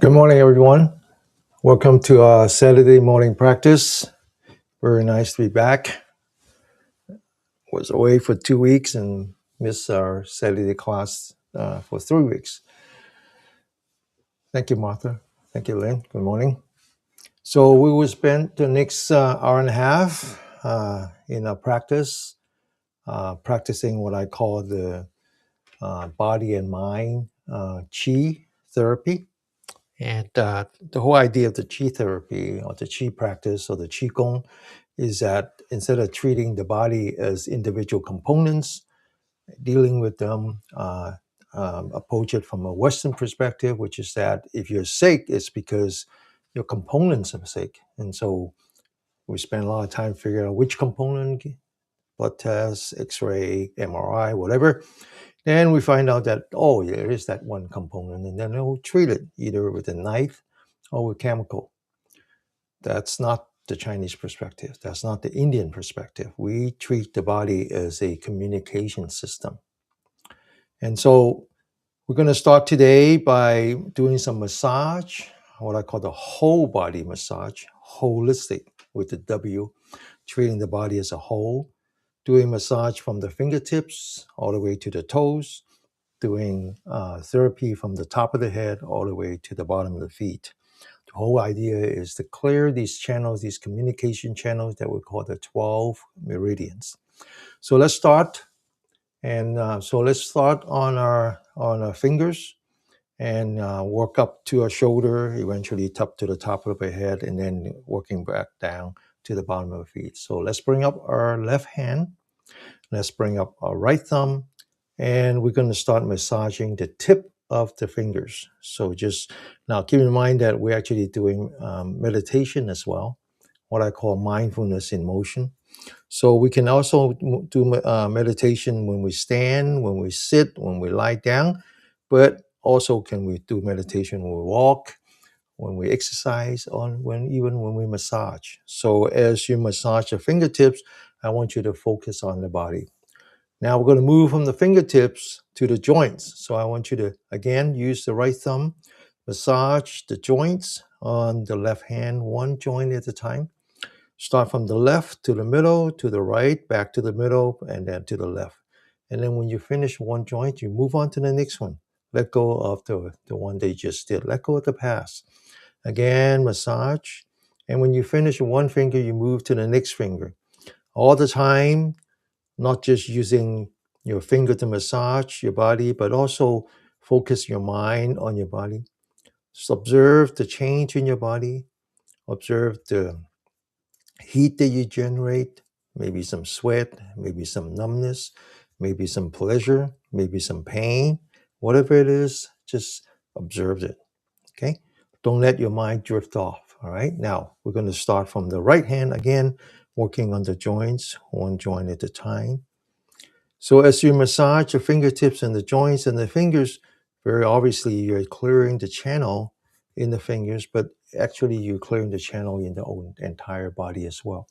Good morning, everyone. Welcome to our Saturday morning practice. Very nice to be back. Was away for 2 weeks and missed our Saturday class for 3 weeks. Thank you, Martha. Thank you, Lynn. Good morning. So we will spend the next hour and a half in our practice, practicing what I call the body and mind Qi therapy. And the whole idea of the Qi therapy or the Qi practice or the Qigong is that instead of treating the body as individual components, dealing with them, approach it from a Western perspective, which is that if you're sick, it's because your components are sick. And so we spend a lot of time figuring out which component, blood tests, X-ray, MRI, whatever. Then we find out that, oh, there is that one component, and then we'll treat it either with a knife or with chemical. That's not the Chinese perspective. That's not the Indian perspective. We treat the body as a communication system. And so we're going to start today by doing some massage, what I call the whole body massage, holistic with the W, treating the body as a whole, doing massage from the fingertips all the way to the toes, doing therapy from the top of the head all the way to the bottom of the feet. The whole idea is to clear these channels, these communication channels that we call the 12 meridians. So let's start. And so let's start on our fingers and work up to our shoulder, eventually up to the top of the head, and then working back down to the bottom of the feet. So let's bring up our left hand. Let's bring up our right thumb. And we're going to start massaging the tip of the fingers. So just now keep in mind that we're actually doing meditation as well, what I call mindfulness in motion. So we can also do meditation when we stand, when we sit, when we lie down, but also can we do meditation when we walk, when we exercise, or even when we massage. So as you massage the fingertips, I want you to focus on the body. Now we're going to move from the fingertips to the joints. So I want you to, again, use the right thumb, massage the joints on the left hand, one joint at a time. Start from the left to the middle, to the right, back to the middle, and then to the left. And then when you finish one joint, you move on to the next one. Let go of the one they just did. Let go of the past. Again, massage. And when you finish one finger, you move to the next finger. All the time, not just using your finger to massage your body, but also focus your mind on your body. Just observe the change in your body. Observe the heat that you generate, maybe some sweat, maybe some numbness, maybe some pleasure, maybe some pain. Whatever it is, just observe it. Okay? Don't let your mind drift off. All right. Now we're going to start from the right hand again, working on the joints, one joint at a time. So as you massage your fingertips and the joints and the fingers, very obviously you're clearing the channel in the fingers, but actually you're clearing the channel in the entire body as well.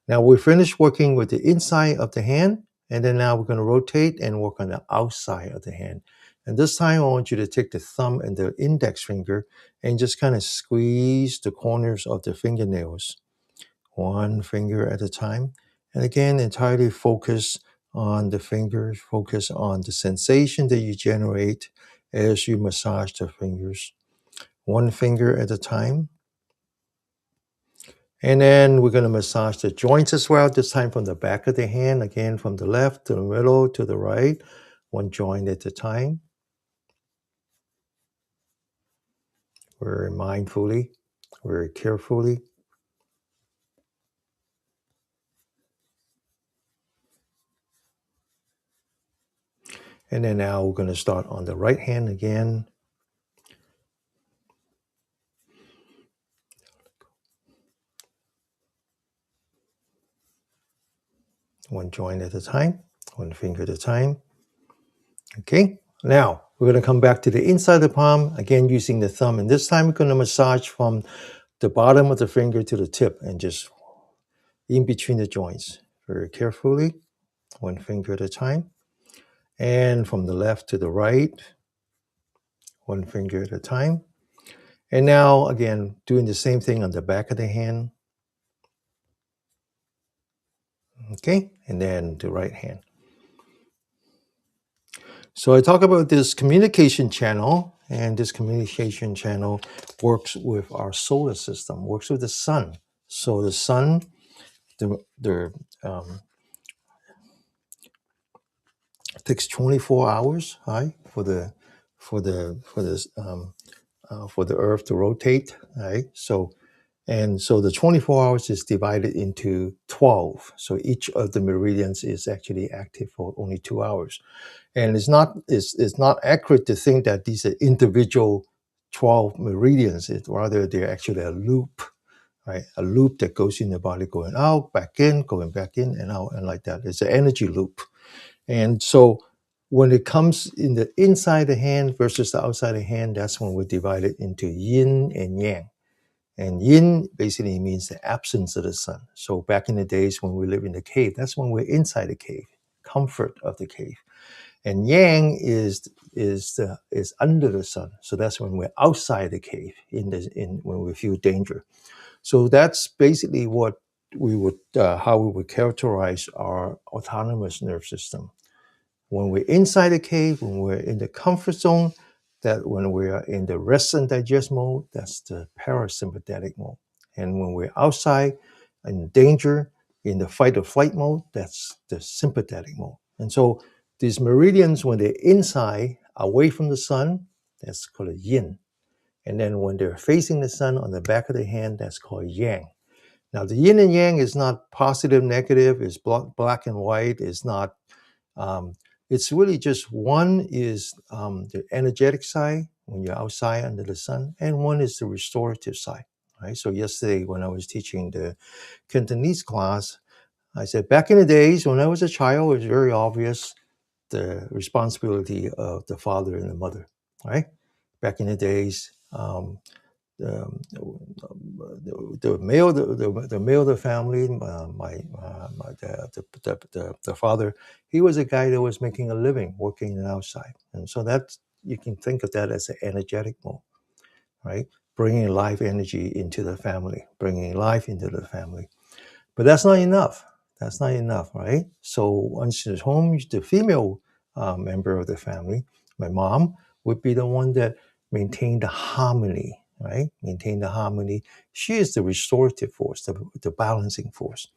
Now we finished working with the inside of the hand, and then now we're going to rotate and work on the outside of the hand. And this time I want you to take the thumb and the index finger and just kind of squeeze the corners of the fingernails, one finger at a time. And again, entirely focus on the fingers, focus on the sensation that you generate as you massage the fingers, one finger at a time. And then we're going to massage the joints as well, this time from the back of the hand, again from the left to the middle to the right, one joint at a time. Very mindfully, very carefully. And then now we're going to start on the right hand again. One joint at a time, one finger at a time. Okay, now we're going to come back to the inside of the palm, again using the thumb. And this time we're going to massage from the bottom of the finger to the tip and just in between the joints. Very carefully, one finger at a time. And from the left to the right, one finger at a time. And now, again, doing the same thing on the back of the hand. Okay, and then the right hand. So I talk about this communication channel, and this communication channel works with our solar system, works with the sun. So the sun, the takes 24 hours, right, for the Earth to rotate, right? So the 24 hours is divided into 12. So each of the meridians is actually active for only 2 hours. And it's not accurate to think that these are individual 12 meridians. Rather, they're actually a loop, right? A loop that goes in the body, going out, back in, going back in and out, and like that. It's an energy loop. And so when it comes in the inside the hand versus the outside the hand, that's when we divide it into yin and yang. And yin basically means the absence of the sun. So back in the days when we live in the cave, that's when we're inside the cave, comfort of the cave. And yang is under the sun. So that's when we're outside the cave, when we feel danger. So that's basically what we would how we would characterize our autonomous nerve system. When we're inside the cave, when we're in the comfort zone, that when we are in the rest and digest mode, that's the parasympathetic mode. And when we're outside in danger, in the fight or flight mode, that's the sympathetic mode. And so these meridians, when they're inside, away from the sun, that's called a yin. And then when they're facing the sun on the back of the hand, that's called yang. Now, the yin and yang is not positive, negative, it's black and white, it's not um, it's really just one is the energetic side when you're outside under the sun, and one is the restorative side. Right. So yesterday when I was teaching the Cantonese class, I said back in the days when I was a child, it was very obvious the responsibility of the father and the mother. Right. Back in the days, the male the male of the family, the father, he was a guy that was making a living working outside, and so that's you can think of that as an energetic mode, right? Bringing life energy into the family, bringing life into the family. But that's not enough. That's not enough, right? So once she's home, the female member of the family, my mom, would be the one that maintained the harmony, right? Maintain the harmony. She is the restorative force, the balancing force.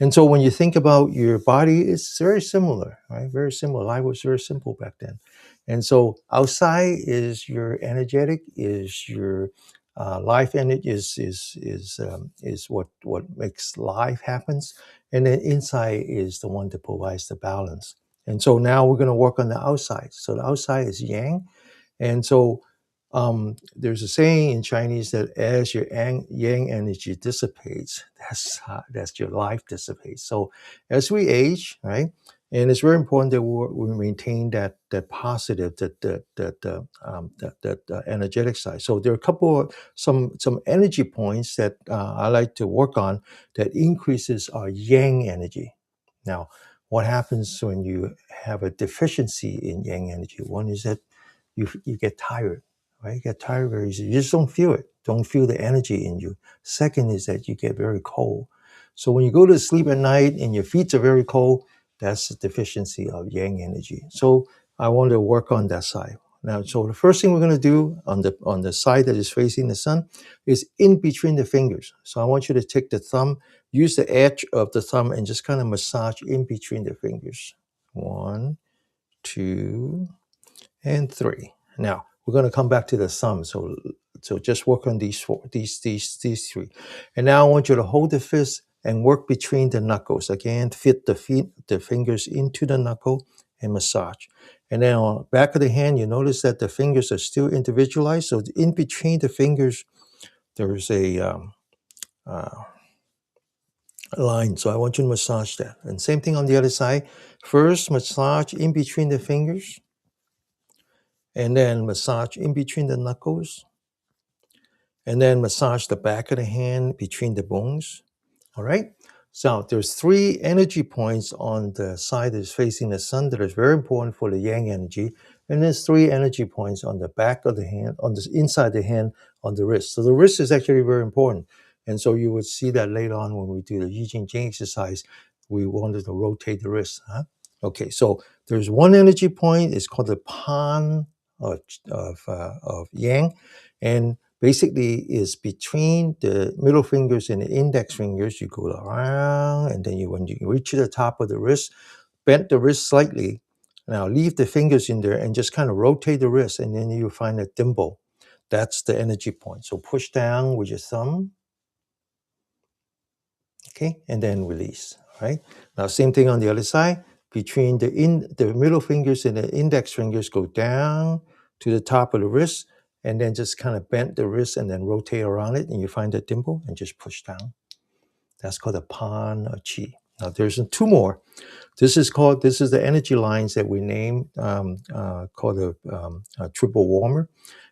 And so when you think about your body, it's very similar, right? Very similar. Life was very simple back then. And so outside is your energetic, is your life energy is what makes life happens, and then inside is the one that provides the balance. And so now we're going to work on the outside. So the outside is yang, and so there's a saying in Chinese that as your yang energy dissipates, that's your life dissipates. So as we age, right, and it's very important that we maintain that positive, that energetic side. So there are a couple of some energy points that I like to work on that increases our yang energy. Now, what happens when you have a deficiency in yang energy? One is that you get tired, right? You get tired very easily. You just don't feel it. Don't feel the energy in you. Second is that you get very cold. So when you go to sleep at night and your feet are very cold, that's a deficiency of yang energy. So I want to work on that side. Now, so the first thing we're going to do on the side that is facing the sun is in between the fingers. So I want you to take the thumb, use the edge of the thumb, and just kind of massage in between the fingers. 1, 2, and 3. Now we're going to come back to the thumb. So just work on these three. And now I want you to hold the fist and work between the knuckles. Again, fit the fingers into the knuckle and massage. And then on the back of the hand, you notice that the fingers are still individualized. So in between the fingers, there's uh, a line. So I want you to massage that. And same thing on the other side. First, massage in between the fingers, and then massage in between the knuckles, and then massage the back of the hand between the bones. All right. So there's 3 energy points on the side that is facing the sun that is very important for the yang energy. And there's 3 energy points on the back of the hand, on the inside the hand, on the wrist. So the wrist is actually very important. And so you would see that later on when we do the Yi Jin Jing exercise, we wanted to rotate the wrist. Huh? Okay, so there's one energy point. It's called the pan of yang. And basically is between the middle fingers and the index fingers. You go around, and then when you reach the top of the wrist, bend the wrist slightly. Now leave the fingers in there and just kind of rotate the wrist, and then you find a dimple. That's the energy point. So push down with your thumb, okay, and then release. All right. Now same thing on the other side. Between the middle fingers and the index fingers, go down to the top of the wrist, and then just kind of bend the wrist and then rotate around it, and you find that dimple, and just push down. That's called a pan or chi. Now there's 2 more. This is the energy lines that we name called a triple warmer.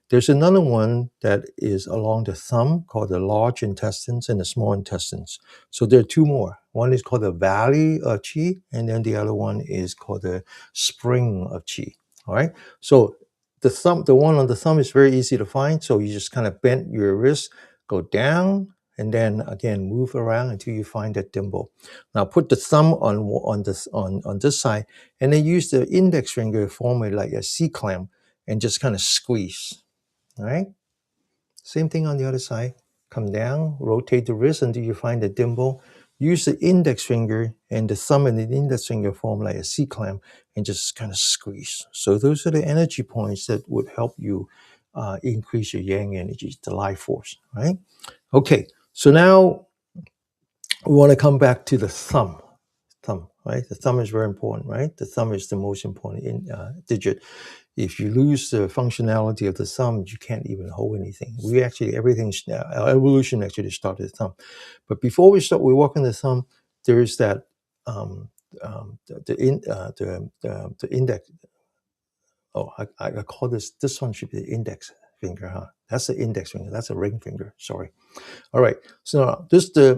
There's another one that is along the thumb called the large intestines and the small intestines. So there are 2 more. One is called the valley of qi, and then the other one is called the spring of qi. All right. So the one on the thumb is very easy to find. So you just kind of bend your wrist, go down, and then again move around until you find that dimple. Now put the thumb on this side, and then use the index finger to form it like a C clamp, and just kind of squeeze. All right. Same thing on the other side. Come down, rotate the wrist until you find the dimple. Use the index finger and the thumb and the index finger form like a C clamp, and just kind of squeeze. So those are the energy points that would help you increase your yang energy, the life force. Right. Okay. So now we want to come back to the thumb. Right? The thumb is very important, right? The thumb is the most important digit. If you lose the functionality of the thumb, you can't even hold anything. Our evolution actually started with the thumb. But before we walk on the thumb, there is that the index. Oh, I call this one should be the index finger, huh? That's the index finger. That's a ring finger. Sorry. All right. So now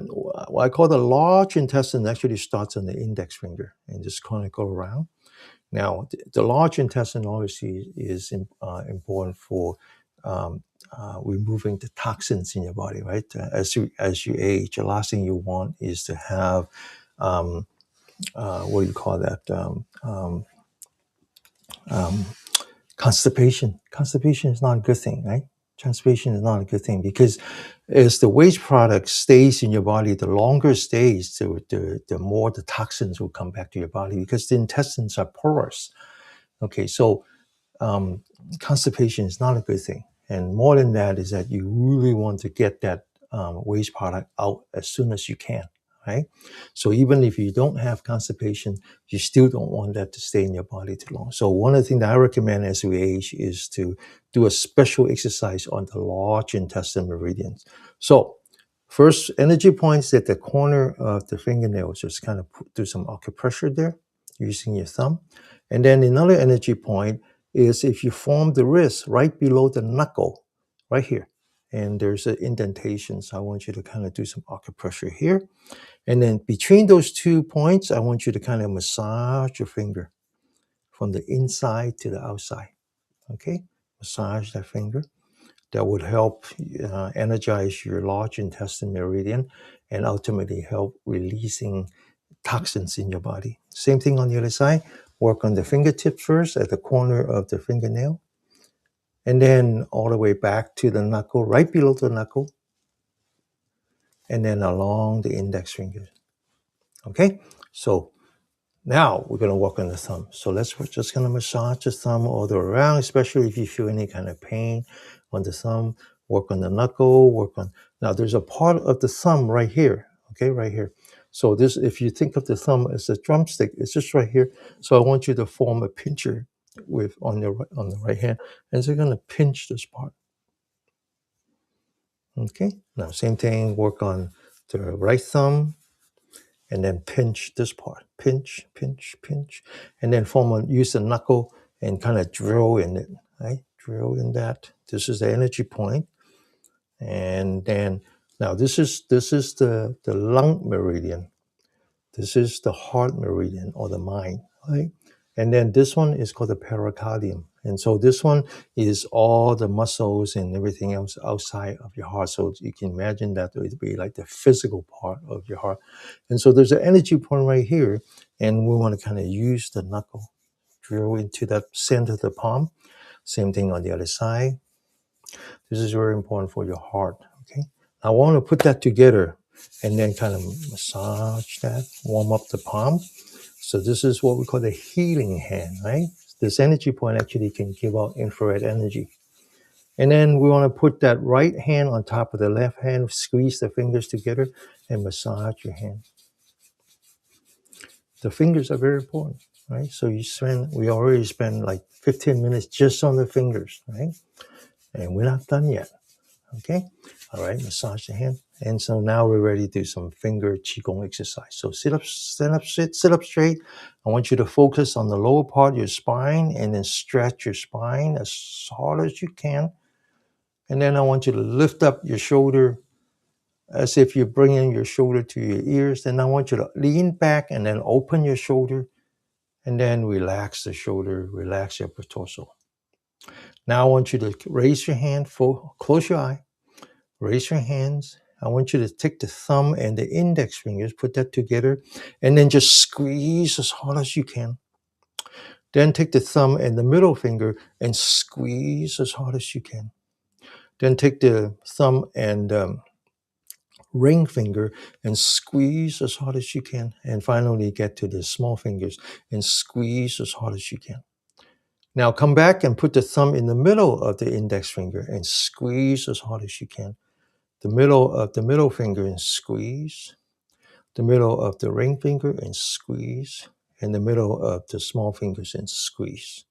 what I call the large intestine actually starts on the index finger and just kind of go around. Now, the large intestine obviously is important for removing the toxins in your body, right? As you age, the last thing you want is to have what do you call that? Constipation. Constipation is not a good thing, right? Constipation is not a good thing because as the waste product stays in your body, the longer it stays, the more the toxins will come back to your body because the intestines are porous. Okay, so constipation is not a good thing. And more than that is that you really want to get that waste product out as soon as you can, right? So even if you don't have constipation, you still don't want that to stay in your body too long. So one of the things that I recommend as we age is to do a special exercise on the large intestine meridians. So first, energy points at the corner of the fingernails, just kind of do some acupressure there using your thumb. And then another energy point is if you form the wrist right below the knuckle, right here, and there's an indentation. So I want you to kind of do some acupressure here. And then between those 2 points, I want you to kind of massage your finger from the inside to the outside. Okay? Massage that finger. That would help energize your large intestine meridian and ultimately help releasing toxins in your body. Same thing on the other side. Work on the fingertips first at the corner of the fingernail, and then all the way back to the knuckle, right below the knuckle, and then along the index finger. Okay, so now we're going to work on the thumb. So we're just going to massage the thumb all the way around, especially if you feel any kind of pain on the thumb. Work on the knuckle, now there's a part of the thumb right here, okay, right here. So if you think of the thumb as a drumstick, it's just right here. So I want you to form a pincher on the right hand. And so you're going to pinch this part. Okay, now same thing, work on the right thumb, and then pinch this part. Pinch, pinch, pinch. And then use the knuckle and kind of drill in it, right? Drill in that. This is the energy point. And then, now this is the lung meridian. This is the heart meridian or the mind, right? And then this one is called the pericardium. And so this one is all the muscles and everything else outside of your heart. So you can imagine that it would be like the physical part of your heart. And so there's an energy point right here, and we want to kind of use the knuckle, drill into that center of the palm. Same thing on the other side. This is very important for your heart. Okay. I want to put that together and then kind of massage that, warm up the palm. So this is what we call the healing hand, right? This energy point actually can give out infrared energy. And then we want to put that right hand on top of the left hand, squeeze the fingers together and massage your hand. The fingers are very important, right? So we already spent like 15 minutes just on the fingers, right? And we're not done yet. Okay. All right. Massage the hand. And so now we're ready to do some finger Qigong exercise. So sit up, stand up, sit up straight. I want you to focus on the lower part of your spine and then stretch your spine as hard as you can. And then I want you to lift up your shoulder as if you're bringing your shoulder to your ears. Then I want you to lean back and then open your shoulder and then relax the shoulder, relax your torso. Now I want you to raise your hand, close your eye. Raise your hands. I want you to take the thumb and the index fingers, put that together, and then just squeeze as hard as you can. Then take the thumb and the middle finger and squeeze as hard as you can. Then take the thumb and ring finger and squeeze as hard as you can. And finally get to the small fingers and squeeze as hard as you can. Now come back and put the thumb in the middle of the index finger and squeeze as hard as you can. The middle of the middle finger and squeeze, the middle of the ring finger and squeeze, and the middle of the small fingers and squeeze.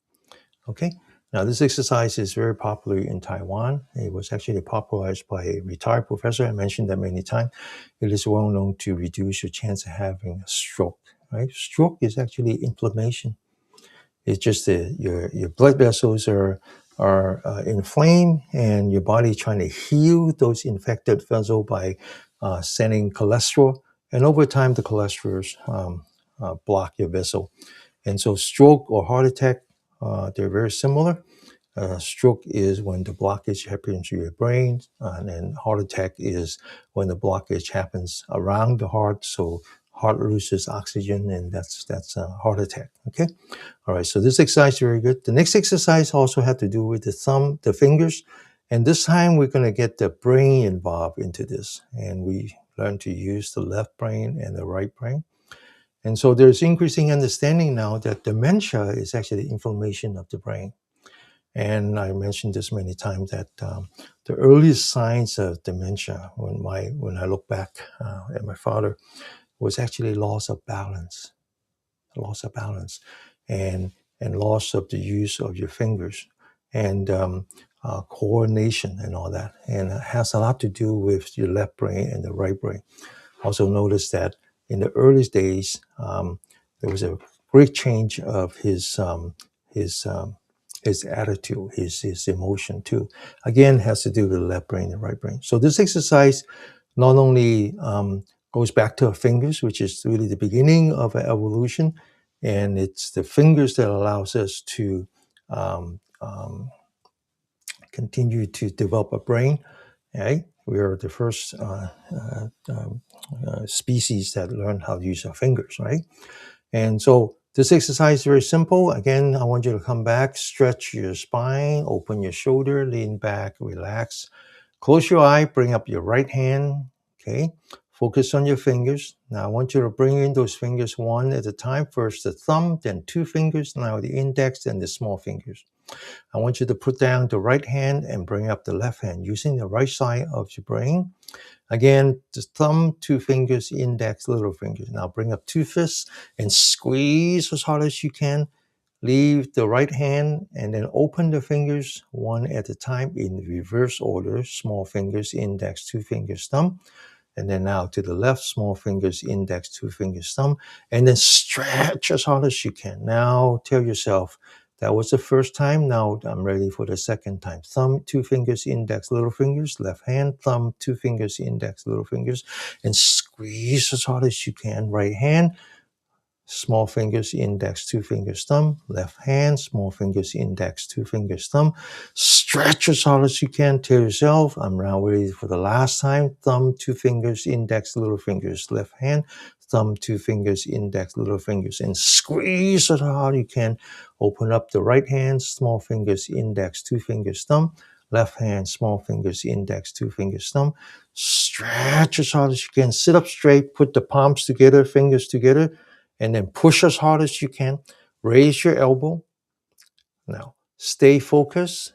Okay. Now this exercise is very popular in Taiwan. It was actually popularized by a retired professor. I mentioned that many times. It is well known to reduce your chance of having a stroke. Right? Stroke is actually inflammation. It's just that your blood vessels are inflamed, and your body trying to heal those infected vessels by sending cholesterol. And over time, the cholesterol block your vessel. And so, stroke or heart attack, they're very similar. Stroke is when the blockage happens to your brain, and then heart attack is when the blockage happens around the heart. So heart loses oxygen, and that's a heart attack. Okay. All right. So this exercise is very good. The next exercise also have to do with the thumb, the fingers, and this time we're going to get the brain involved into this, and we learn to use the left brain and the right brain. And so there's increasing understanding now that dementia is actually inflammation of the brain. And I mentioned this many times that the earliest signs of dementia, when I look back at my father, was actually loss of balance, and loss of the use of your fingers, and coordination and all that. And it has a lot to do with your left brain and the right brain. Also notice that in the earliest days, there was a great change of his attitude, his emotion too. Again, has to do with the left brain and right brain. So this exercise not only goes back to our fingers, which is really the beginning of evolution, and it's the fingers that allows us to continue to develop a brain. Right? We are the first species that learn how to use our fingers, right? And so this exercise is very simple. Again, I want you to come back, stretch your spine, open your shoulder, lean back, relax. Close your eye, bring up your right hand, okay? Focus on your fingers. Now I want you to bring in those fingers one at a time. First the thumb, then two fingers, now the index, then the small fingers. I want you to put down the right hand and bring up the left hand using the right side of your brain. Again, the thumb, two fingers, index, little fingers. Now bring up two fists and squeeze as hard as you can. Leave the right hand and then open the fingers one at a time in reverse order. Small fingers, index, two fingers, thumb. And then now to the left, small fingers, index, two fingers, thumb. And then stretch as hard as you can. Now tell yourself, that was the first time. Now I'm ready for the second time. Thumb, two fingers, index, little fingers. Left hand, thumb, two fingers, index, little fingers. And squeeze as hard as you can. Right hand, small fingers, index, two fingers, thumb. Left hand, small fingers, index, two fingers, thumb. Stretch as hard as you can. Tell yourself, I'm now ready for the last time. Thumb, two fingers, index, little fingers. Left hand, thumb, two fingers, index, little fingers. And squeeze as hard as you can. Open up the right hand, small fingers, index, two fingers, thumb. Left hand, small fingers, index, two fingers, thumb. Stretch as hard as you can. Sit up straight. Put the palms together, fingers together. And then push as hard as you can. Raise your elbow. Now, stay focused,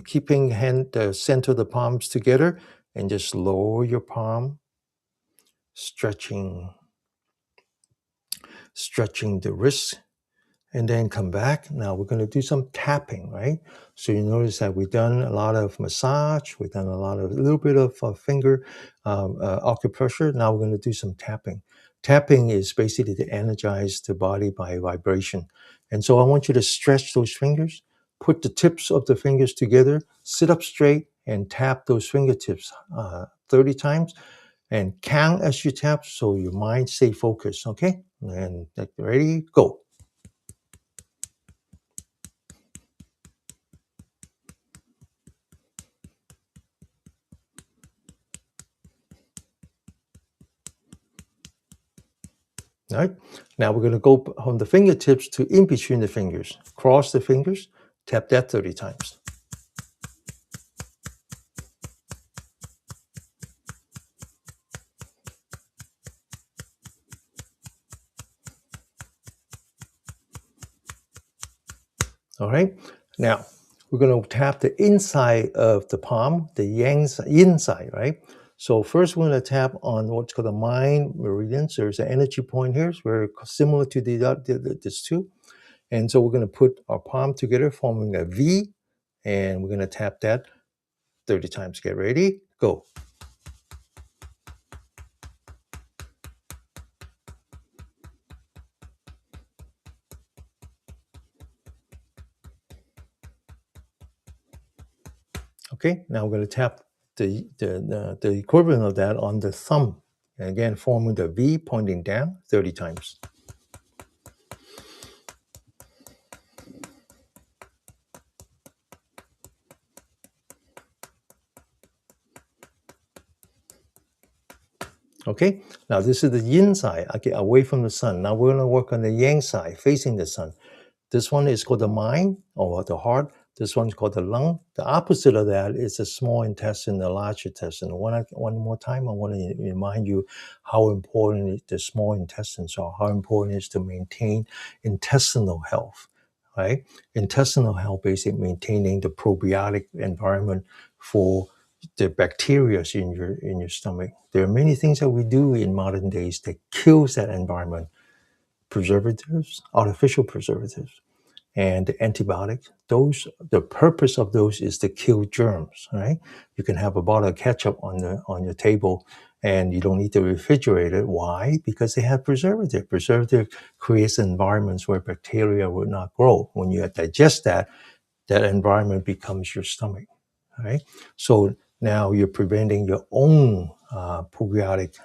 keeping the center of the palms together, and just lower your palm, stretching the wrist, and then come back. Now we're going to do some tapping, right? So you notice that we've done a lot of massage, we've done a little bit of finger acupressure. Now we're going to do some tapping. Tapping is basically to energize the body by vibration. And so I want you to stretch those fingers, put the tips of the fingers together, sit up straight, and tap those fingertips 30 times. And count as you tap so your mind stay focused, okay? And ready, go. All right. Now we're going to go from the fingertips to in between the fingers. Cross the fingers, tap that 30 times. All right. Now we're going to tap the inside of the palm, the inside, right? So first we're going to tap on what's called the mind meridians. There's an energy point here. It's very similar to this two. And so we're going to put our palm together, forming a V, and we're going to tap that 30 times. Get ready, go. Okay, now we're going to tap the equivalent of that on the thumb. And again, forming the V pointing down 30 times. Okay, now this is the yin side. I get away from the sun. Now we're going to work on the yang side, facing the sun. This one is called the mind or the heart. This one's called the lung. The opposite of that is the small intestine, the large intestine. One more time, I want to remind you how important the small intestines are, how important it is to maintain intestinal health, right? Intestinal health basically maintaining the probiotic environment for the bacteria in your stomach. There are many things that we do in modern days that kills that environment. Preservatives, artificial preservatives, and the antibiotics. The purpose of those is to kill germs, right? You can have a bottle of ketchup on your table and you don't need to refrigerate it. Why? Because they have preservative. Preservative creates environments where bacteria would not grow. When you digest that environment becomes your stomach, right? So now you're preventing your own probiotic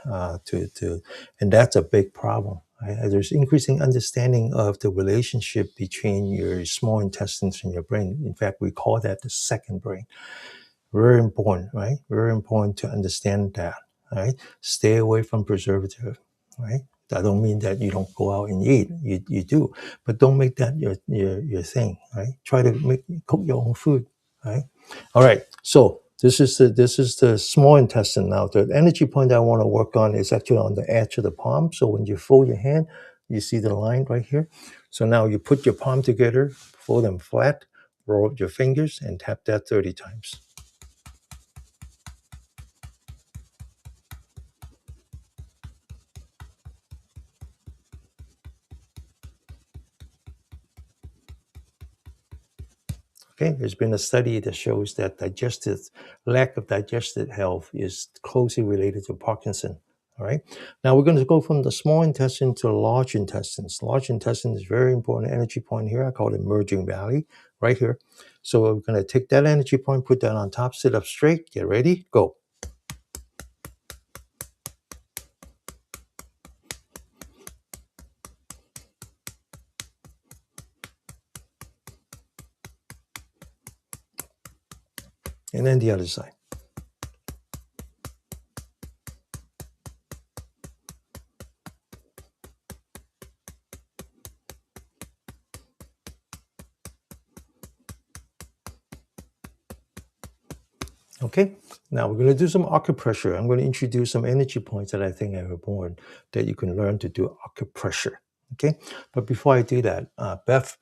and that's a big problem. Right? There's increasing understanding of the relationship between your small intestines and your brain. In fact, we call that the second brain. Very important, right? Very important to understand that, right? Stay away from preservative, right? That don't mean that you don't go out and eat. You do, but don't make that your thing, right? Try to cook your own food, right? All right. So this is the small intestine. Now the energy point that I want to work on is actually on the edge of the palm. So when you fold your hand, you see the line right here. So now you put your palm together, fold them flat, roll up your fingers, and tap that 30 times. Okay, there's been a study that shows that lack of digestive health is closely related to Parkinson. All right. Now we're going to go from the small intestine to the large intestines. Large intestine is very important energy point here. I call it merging valley right here. So we're going to take that energy point, put that on top, sit up straight, get ready, go. And then the other side. Okay, now we're going to do some acupressure. I'm going to introduce some energy points that I think are important that you can learn to do acupressure. Okay, but before I do that, Beth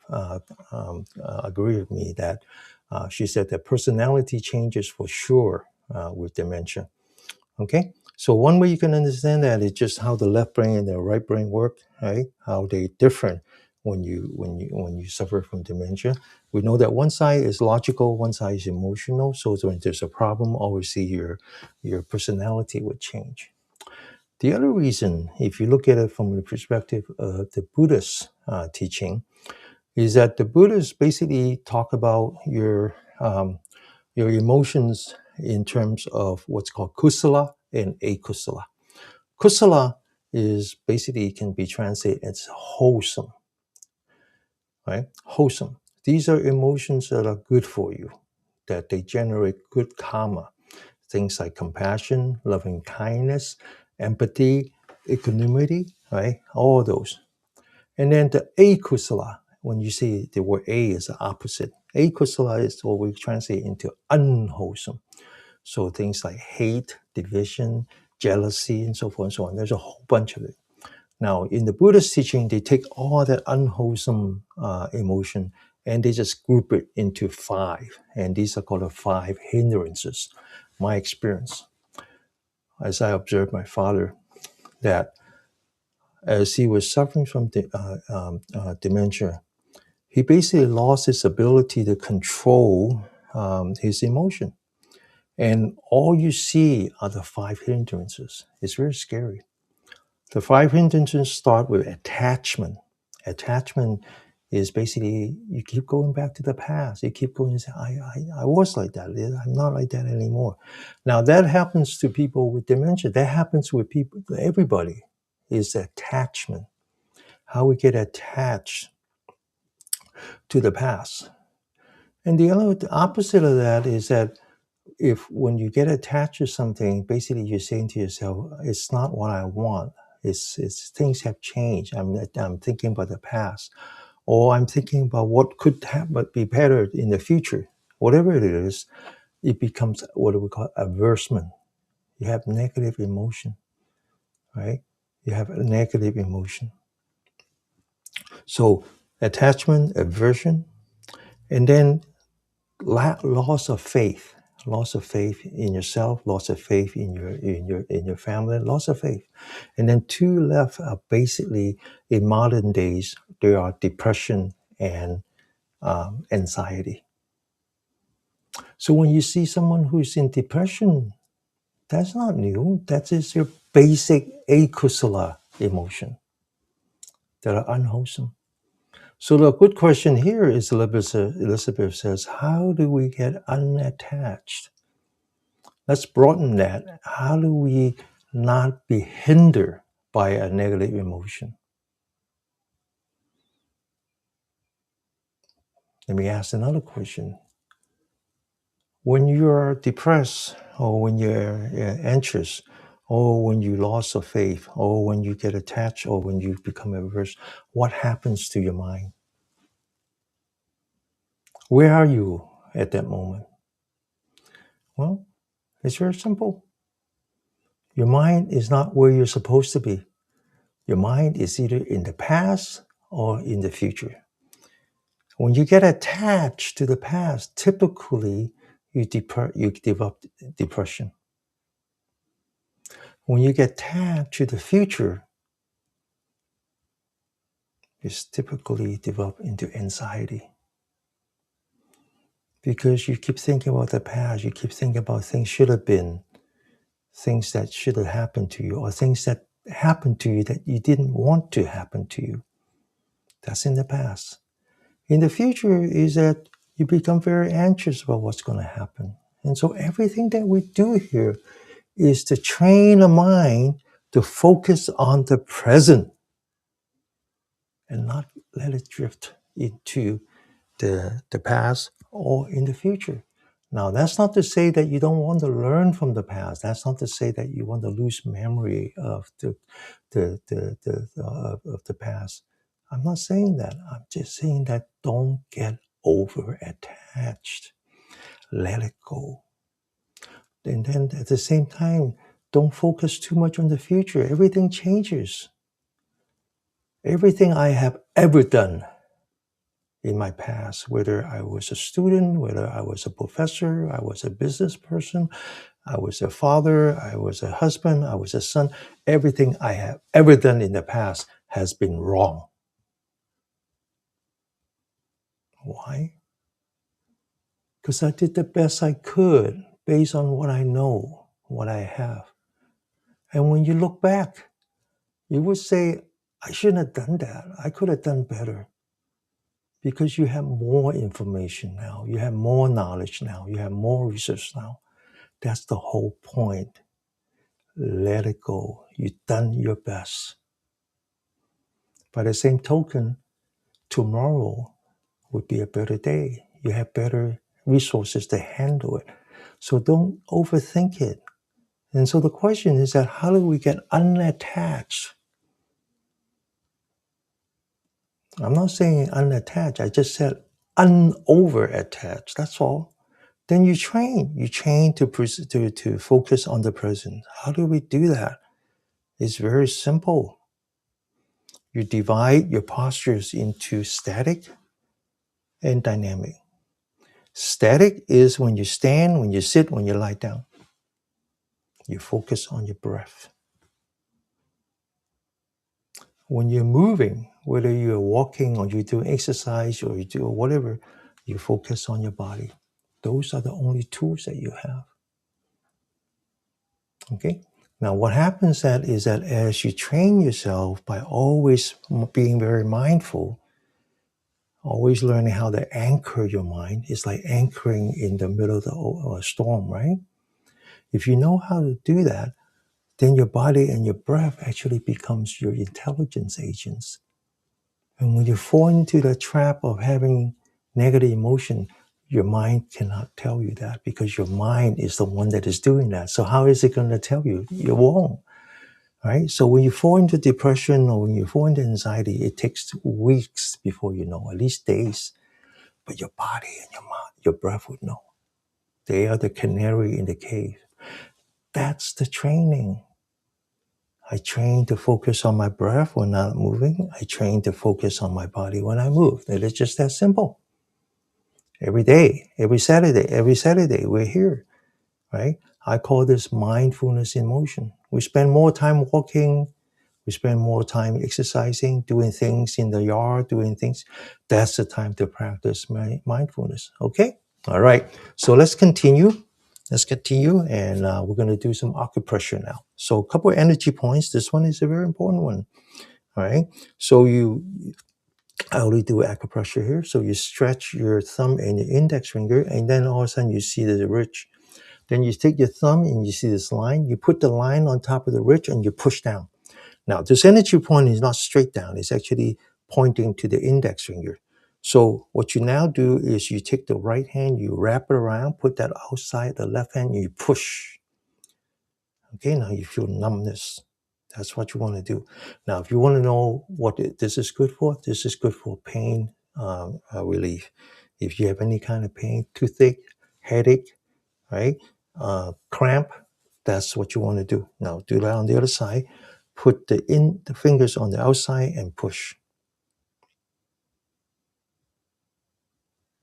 agreed with me that she said that personality changes for sure with dementia. Okay, so one way you can understand that is just how the left brain and the right brain work, right? How they different when you suffer from dementia. We know that one side is logical, one side is emotional. So when there's a problem, always see your personality would change. The other reason, if you look at it from the perspective of the Buddhist teaching, is that the Buddhists basically talk about your emotions in terms of what's called kusala and akusala. Kusala is basically can be translated as wholesome, right? Wholesome. These are emotions that are good for you, that they generate good karma. Things like compassion, loving kindness, empathy, equanimity, right? All those. And then the akusala, when you see the word a is the opposite. Akusala is what we translate into unwholesome. So things like hate, division, jealousy, and so forth and so on. There's a whole bunch of it. Now, in the Buddhist teaching, they take all that unwholesome emotion and they just group it into 5. And these are called the 5 hindrances. My experience, as I observed my father, that as he was suffering from dementia, he basically lost his ability to control his emotion. And all you see are the 5 hindrances. It's very scary. The 5 hindrances start with attachment. Attachment is basically you keep going back to the past. You keep going and say, I was like that. I'm not like that anymore. Now that happens to people with dementia. That happens with people, everybody is attachment. How we get attached to the past. And the opposite of that is that if when you get attached to something, basically you're saying to yourself, it's not what I want. It's things have changed. I'm thinking about the past, or I'm thinking about what could be better in the future. Whatever it is, it becomes what we call aversion. You have negative emotion, right? You have a negative emotion. So attachment, aversion, and then loss of faith, loss of faith in yourself, loss of faith in your family, loss of faith. And then 2 left are basically in modern days there are depression and anxiety. So when you see someone who's in depression, that's not new. That is your basic akusala emotion that are unwholesome. So the good question here is Elizabeth says, how do we get unattached? Let's broaden that. How do we not be hindered by a negative emotion? Let me ask another question. When you're depressed, or when you're anxious, or when you lost of faith, or when you get attached, or when you become averse, what happens to your mind? Where are you at that moment? Well, it's very simple. Your mind is not where you're supposed to be. Your mind is either in the past or in the future. When you get attached to the past, typically you develop depression. When you get attached to the future, it's typically develop into anxiety. Because you keep thinking about the past, you keep thinking about things should have been, things that should have happened to you, or things that happened to you that you didn't want to happen to you. That's in the past. In the future is that you become very anxious about what's going to happen. And so everything that we do here is to train the mind to focus on the present and not let it drift into the past or in the future. Now, that's not to say that you don't want to learn from the past. That's not to say that you want to lose memory of of the past. I'm not saying that. I'm just saying that don't get over attached. Let it go. And then at the same time, don't focus too much on the future. Everything changes. Everything I have ever done in my past, whether I was a student, whether I was a professor, I was a business person, I was a father, I was a husband, I was a son, everything I have ever done in the past has been wrong. Why? Because I did the best I could based on what I know, what I have. And when you look back, you would say, I shouldn't have done that. I could have done better. Because you have more information now, you have more knowledge now, you have more research now. That's the whole point. Let it go. You've done your best. By the same token, tomorrow would be a better day. You have better resources to handle it. So don't overthink it. And so the question is that how do we get unattached? I'm not saying unattached. I just said unover-attached. That's all. Then you train. You train to focus on the present. How do we do that? It's very simple. You divide your postures into static and dynamic. Static is when you stand, when you sit, when you lie down. You focus on your breath. When you're moving, whether you're walking or you're doing exercise or you do whatever, you focus on your body. Those are the only tools that you have. Okay? Now, what happens that is that as you train yourself by always being very mindful, always learning how to anchor your mind, it's like anchoring in the middle of the storm, right? If you know how to do that, then your body and your breath actually becomes your intelligence agents. And when you fall into the trap of having negative emotion, your mind cannot tell you that because your mind is the one that is doing that. So how is it going to tell you? You won't. Right? So when you fall into depression or when you fall into anxiety, it takes weeks before you know, at least days. But your body and your mind, your breath would know. They are the canary in the cave. That's the training. I train to focus on my breath when I'm moving. I train to focus on my body when I move. It is just that simple. Every day, every Saturday, we're here, right? I call this mindfulness in motion. We spend more time walking. We spend more time exercising, doing things in the yard, doing things. That's the time to practice mindfulness. Okay? All right. So let's continue. And we're going to do some acupressure now. So a couple of energy points. This one is a very important one. All right. So I only do acupressure here. So you stretch your thumb and your index finger, and then all of a sudden you see the ridge. Then you take your thumb and you see this line. You put the line on top of the ridge and you push down. Now, this energy point is not straight down. It's actually pointing to the index finger. So what you now do is you take the right hand, you wrap it around, put that outside the left hand, and you push. Okay, now you feel numbness. That's what you want to do. Now, if you want to know what this is good for, this is good for pain relief. If you have any kind of pain, toothache, headache, right, cramp, that's what you want to do. Now, do that on the other side. Put the fingers on the outside and push.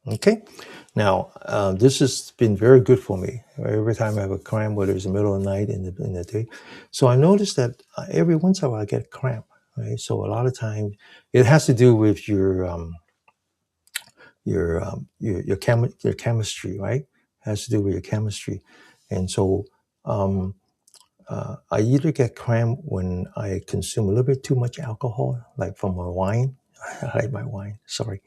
Okay. Now, this has been very good for me. Every time I have a cramp, whether it's the middle of the night in the day, so I noticed that every once in a while I get cramp. Right. So a lot of times it has to do with your chemistry, right? It has to do with your chemistry, and so. I either get cramp when I consume a little bit too much alcohol, like from my wine. I like my wine, sorry.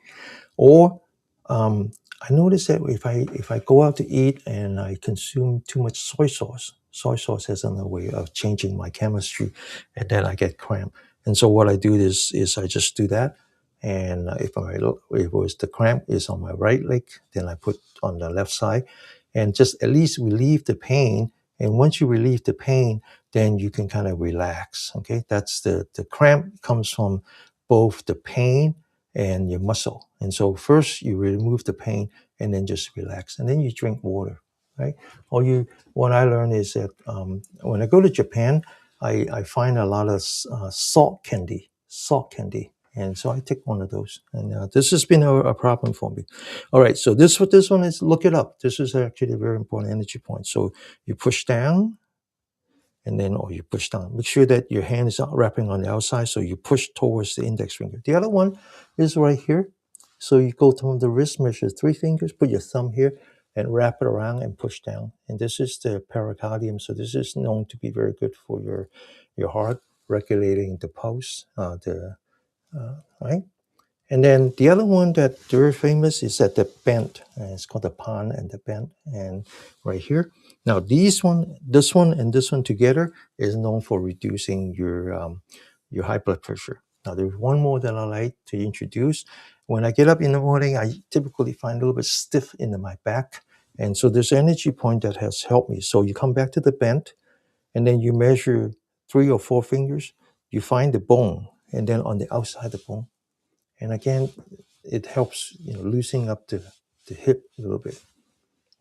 Or I notice that if I go out to eat and I consume too much soy sauce has another way of changing my chemistry, and then I get cramp. And so what I do is I just do that. And if it was the cramp is on my right leg, then I put on the left side. and just at least relieve the pain. And once you relieve the pain, then you can kind of relax. Okay, that's the cramp comes from both the pain and your muscle. And so first you remove the pain and then just relax, and then you drink water, right? What I learned is that when I go to Japan, I find a lot of salt candy. And so I take one of those, and this has been a problem for me. All right, so what this one is, look it up. This is actually a very important energy point. So you push down, and then or you push down. Make sure that your hand is not wrapping on the outside, so you push towards the index finger. The other one is right here. So you go from the wrist, measure 3 fingers, put your thumb here, and wrap it around and push down. And this is the pericardium. So this is known to be very good for your heart, regulating the pulse, right? And then the other one that very famous is at the bend. It's called the pan and the bend. And right here. Now this one, and this one together is known for reducing your high blood pressure. Now there's one more that I like to introduce. When I get up in the morning, I typically find a little bit stiff in my back. And so there's an energy point that has helped me. So you come back to the bend, and then you measure 3 or 4 fingers. You find the bone, and then on the outside of the bone. And again, it helps, loosening up the hip a little bit.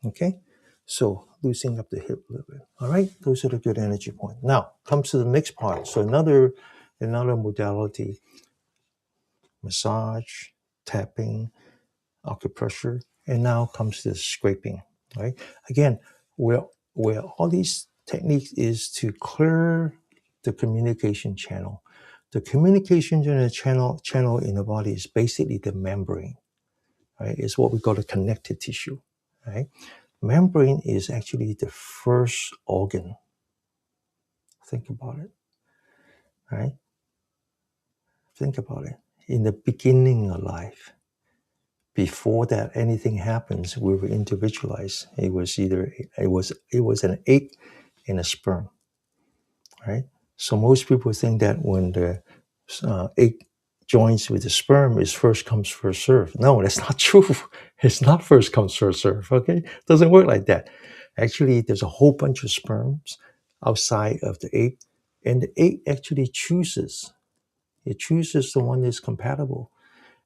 Okay? So loosening up the hip a little bit. All right? Those are the good energy points. Now, comes to the next part. So another modality, massage, tapping, acupressure, and now comes the scraping. Right? Again, where all these techniques is to clear the communication channel. The communication channel in the body is basically the membrane, right? It's what we call the connective tissue, right? Membrane is actually the first organ. Think about it, right? Think about it. In the beginning of life, before that anything happens, we were individualized. It was an egg and a sperm, right? So most people think that when the egg joins with the sperm, is first comes first serve. No, that's not true. It's not first comes first serve. Okay, it doesn't work like that. Actually, there's a whole bunch of sperms outside of the egg, and the egg actually chooses. It chooses the one that's compatible,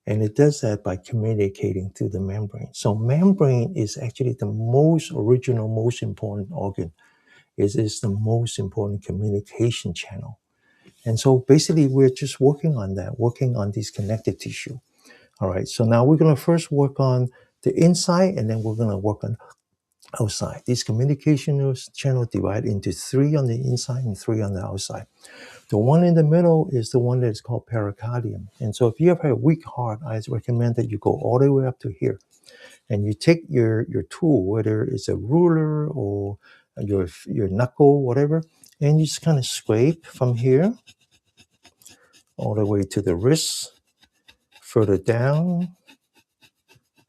and it does that by communicating through the membrane. So membrane is actually the most original, most important organ. It is the most important communication channel. And so basically, we're just working on that, working on these connective tissue. All right. So now we're going to first work on the inside, and then we're going to work on outside. These communication channels divide into 3 on the inside and 3 on the outside. The one in the middle is the one that is called pericardium. And so if you have a weak heart, I recommend that you go all the way up to here. And you take your tool, whether it's a ruler or your knuckle, whatever, and you just kind of scrape from here all the way to the wrist, further down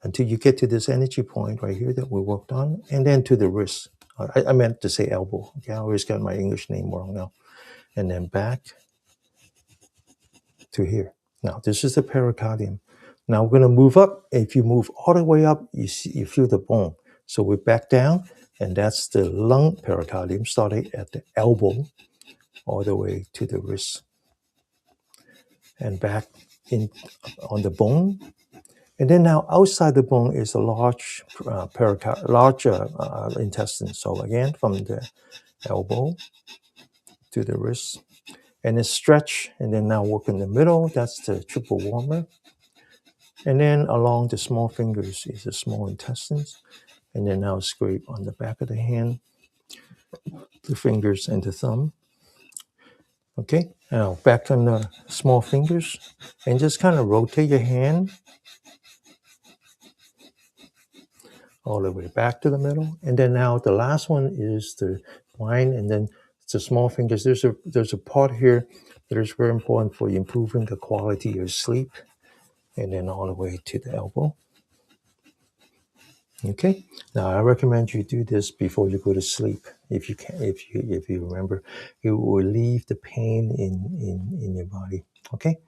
until you get to this energy point right here that we worked on, and then to the wrist. I meant to say elbow. Okay, I always got my English name wrong now. And then back to here. Now, this is the pericardium. Now we're going to move up. If you move all the way up, you feel the bone. So we're back down, and that's the lung pericardium, starting at the elbow all the way to the wrist. And back in on the bone. And then now outside the bone is a large intestine. So again, from the elbow to the wrist, and then stretch, and then now work in the middle. That's the triple warmer. And then along the small fingers is the small intestines. And then now scrape on the back of the hand, the fingers and the thumb. Okay, now back on the small fingers, and just kind of rotate your hand all the way back to the middle. And then now the last one is the wine, and then it's the small fingers. There's a part here that is very important for improving the quality of sleep, and then all the way to the elbow. Okay. Now I recommend you do this before you go to sleep. If you can, if you remember, it will relieve the pain in your body. Okay.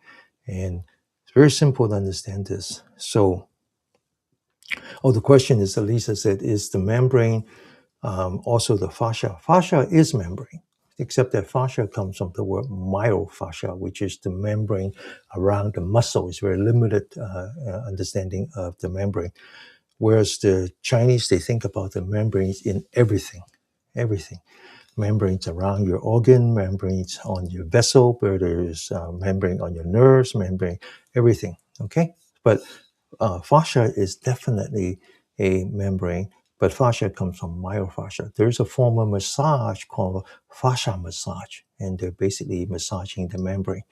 And it's very simple to understand this. So Oh, the question is, Elisa said, is the membrane also the fascia? Fascia is membrane, except that fascia comes from the word myofascia, which is the membrane around the muscle. It's very limited understanding of the membrane. Whereas the Chinese, they think about the membranes in everything, everything. Membranes around your organ, membranes on your vessel, where there's membrane on your nerves, membrane, everything. Okay, but fascia is definitely a membrane, but fascia comes from myofascia. There's a form of massage called fascia massage, and they're basically massaging the membrane,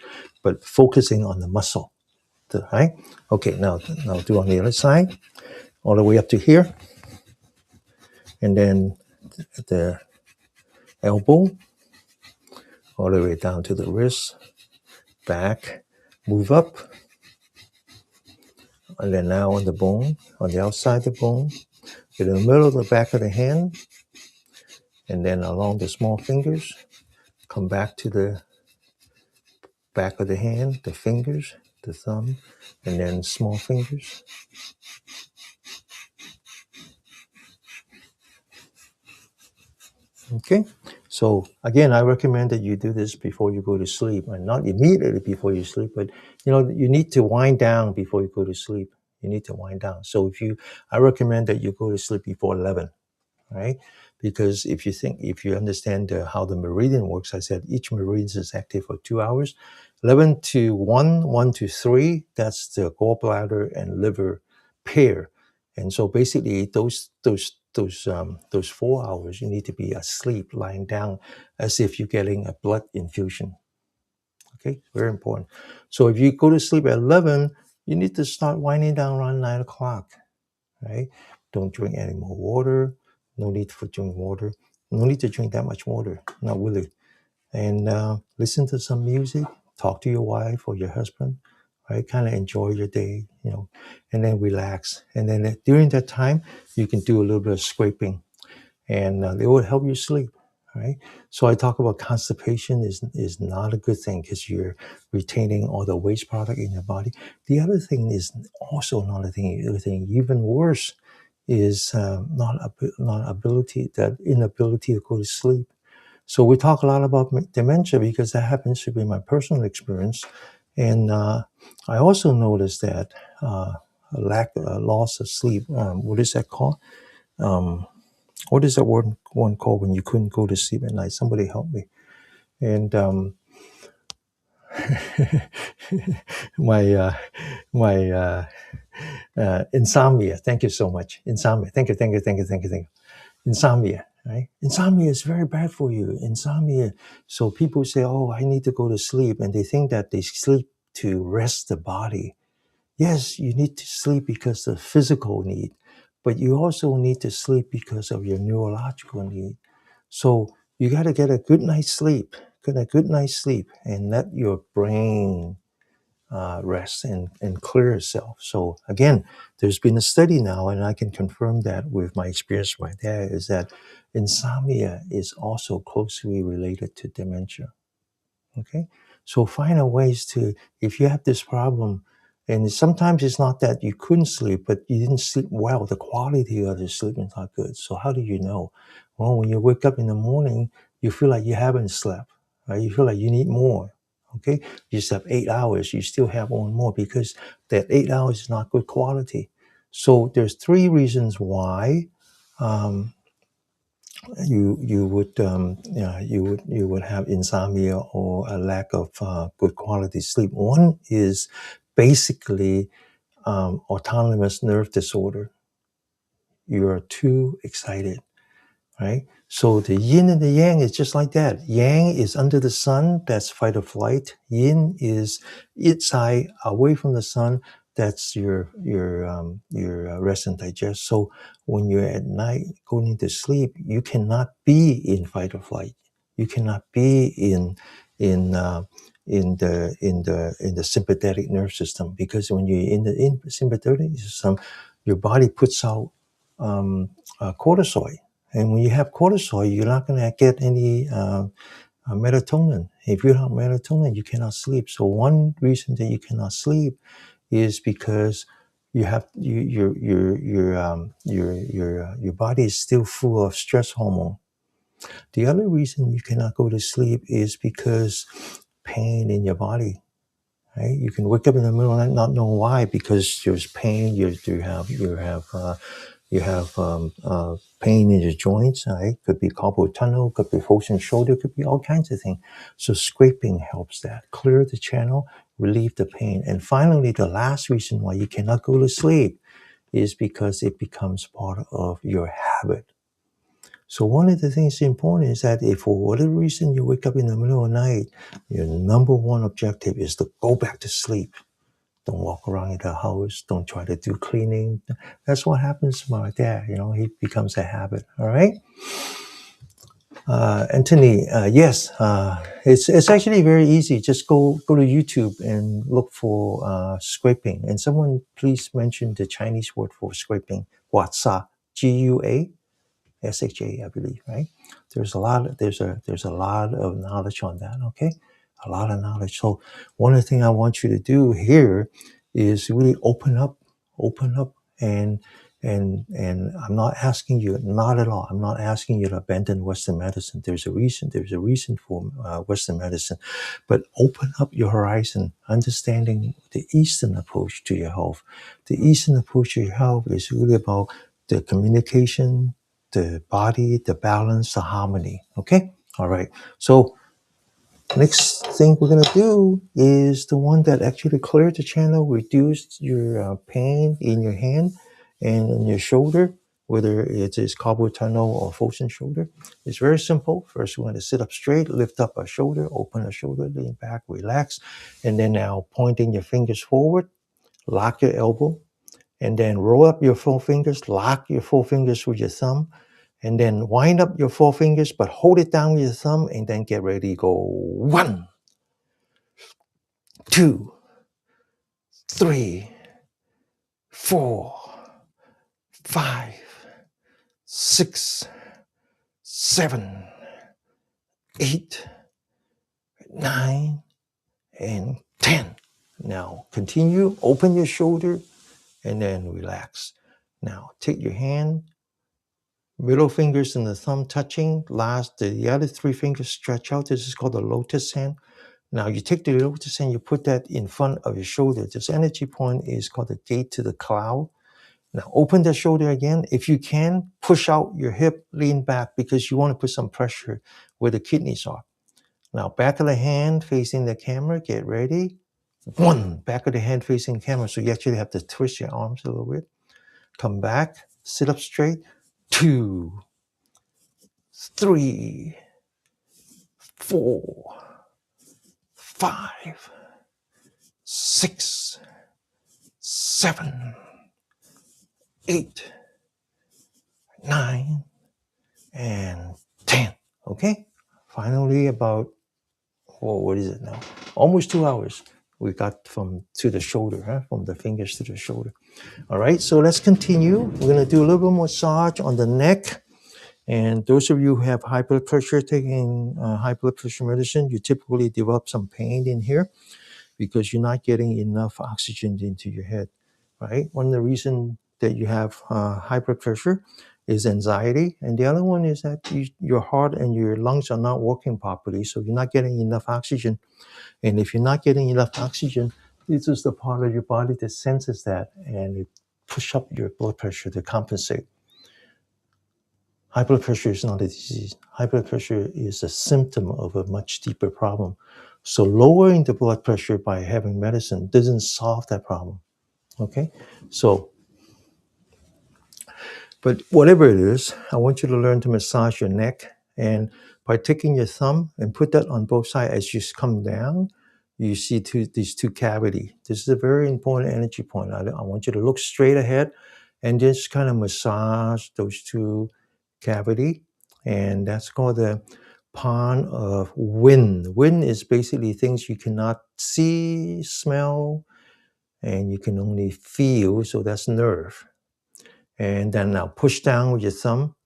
but focusing on the muscle. Right? Okay, now do on the other side, all the way up to here, and then the elbow, all the way down to the wrist, back, move up, and then now on the bone, on the outside of the bone, in the middle of the back of the hand, and then along the small fingers, come back to the back of the hand, the fingers, the thumb, and then small fingers. Okay, so again, I recommend that you do this before you go to sleep, and not immediately before you sleep, but you need to wind down before you go to sleep. You need to wind down. So I recommend that you go to sleep before 11. Right? Because if you understand how the meridian works, I said each meridian is active for 2 hours. 11 to 1, 1 to 3, that's the gallbladder and liver pair. And so basically those 4 hours, you need to be asleep, lying down as if you're getting a blood infusion. Okay, very important. So if you go to sleep at 11, you need to start winding down around 9 o'clock. Right? Don't drink any more water. No need for drink water. No need to drink that much water. Not really. And listen to some music. Talk to your wife or your husband. Right? Kind of enjoy your day, and then relax. And then during that time, you can do a little bit of scraping, and it will help you sleep. Right? So I talk about constipation is not a good thing because you're retaining all the waste product in your body. The other thing is also not a thing. The other thing even worse is that inability to go to sleep. So we talk a lot about dementia because that happens to be my personal experience, and I also noticed that loss of sleep. What is that called? What is that one called when you couldn't go to sleep at night? Somebody help me. And my my insomnia. Thank you so much. Insomnia. Thank you. Insomnia. Right? Insomnia is very bad for you. Insomnia. So people say, "Oh, I need to go to sleep," and they think that they sleep to rest the body. Yes, you need to sleep because of physical need, but you also need to sleep because of your neurological need. So you got to get a good night's sleep, and let your brain rest and clear itself. So again, there's been a study now, and I can confirm that with my experience right there, is that insomnia is also closely related to dementia. Okay, so find a ways to, if you have this problem, and sometimes it's not that you couldn't sleep, but you didn't sleep well. The quality of the sleep is not good. So how do you know? Well, when you wake up in the morning, you feel like you haven't slept, right? You feel like you need more. Okay, you slept 8 hours, you still have one more because that 8 hours is not good quality. So there's three reasons why um, you would have insomnia or a lack of good quality sleep. One is basically autonomous nerve disorder. You are too excited, right? So the yin and the yang is just like that. Yang is under the sun, that's fight or flight. Yin is inside, away from the sun, that's your rest and digest. So when you're at night going to sleep, you cannot be in fight or flight. You cannot be in uh, in the sympathetic nerve system, because when you're in the sympathetic system, your body puts out cortisol. And when you have cortisol, you're not going to get any melatonin. If you don't have melatonin, you cannot sleep. So one reason that you cannot sleep is because you have your body is still full of stress hormone. The other reason you cannot go to sleep is because pain in your body. Right? You can wake up in the middle of the night not knowing why, because there's pain. You have pain in your joints. Right? Could be carpal tunnel. Could be frozen shoulder. Could be all kinds of things. So scraping helps that clear the channel, relieve the pain. And finally, the last reason why you cannot go to sleep is because it becomes part of your habit. So one of the things important is that if for whatever reason you wake up in the middle of the night, your number one objective is to go back to sleep. Don't walk around in the house. Don't try to do cleaning. That's what happens to my dad. He becomes a habit. All right. Anthony, yes, it's actually very easy. Just go to YouTube and look for scraping. And someone please mention the Chinese word for scraping, Gua Gua. SHA, I believe, right? There's a lot of knowledge on that, okay? A lot of knowledge. So one of the things I want you to do here is really open up and I'm not asking you, not at all. I'm not asking you to abandon Western medicine. There's a reason for Western medicine, but open up your horizon, understanding the Eastern approach to your health. The Eastern approach to your health is really about the communication, the body, the balance, the harmony. Okay? All right. So next thing we're going to do is the one that actually cleared the channel, reduced your pain in your hand and in your shoulder, whether it is carpal tunnel or frozen shoulder. It's very simple. First, we're going to sit up straight, lift up our shoulder, open our shoulder, lean back, relax. And then now pointing your fingers forward, lock your elbow, and then roll up your four fingers, lock your four fingers with your thumb, and then wind up your four fingers, but hold it down with your thumb, and then get ready to go. 1, 2, 3, 4, 5, 6, 7, 8, 9, and 10. Now continue, open your shoulder, and then relax. Now take your hand, middle fingers and the thumb touching. The other 3 fingers stretch out. This is called the lotus hand. Now you take the lotus hand, you put that in front of your shoulder. This energy point is called the gate to the cloud. Now open the shoulder again. If you can, push out your hip, lean back, because you want to put some pressure where the kidneys are. Now back of the hand facing the camera, get ready. 1, back of the hand facing the camera. So you actually have to twist your arms a little bit. Come back, sit up straight. 2, 3, 4, 5, 6, 7, 8, 9, and 10. Okay? Finally, about, what is it now? Almost 2 hours. We got from the shoulder, from the fingers to the shoulder. All right, so let's continue. We're going to do a little bit more massage on the neck. And those of you who have high blood pressure, taking high blood pressure medicine, you typically develop some pain in here because you're not getting enough oxygen into your head, right? One of the reasons that you have high blood pressure is anxiety. And the other one is that your heart and your lungs are not working properly, so you're not getting enough oxygen. And if you're not getting enough oxygen, this is the part of your body that senses that, and it push up your blood pressure to compensate. High blood pressure is not a disease. High blood pressure is a symptom of a much deeper problem. So lowering the blood pressure by having medicine doesn't solve that problem. Okay? So, but whatever it is, I want you to learn to massage your neck. And by taking your thumb and put that on both sides as you come down, you see these two cavities. This is a very important energy point. I want you to look straight ahead and just kind of massage those two cavity, and that's called the pond of wind. Wind is basically things you cannot see, smell, and you can only feel, so that's nerve. And then now push down with your thumb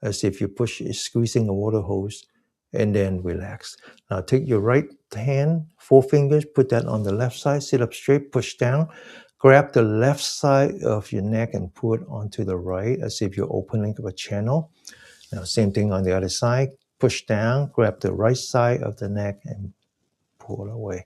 as if you squeezing a water hose, and then relax. Now take your right hand, 4 fingers, put that on the left side, sit up straight, push down. Grab the left side of your neck and pull it onto the right as if you're opening up a channel. Now, same thing on the other side. Push down, grab the right side of the neck and pull away.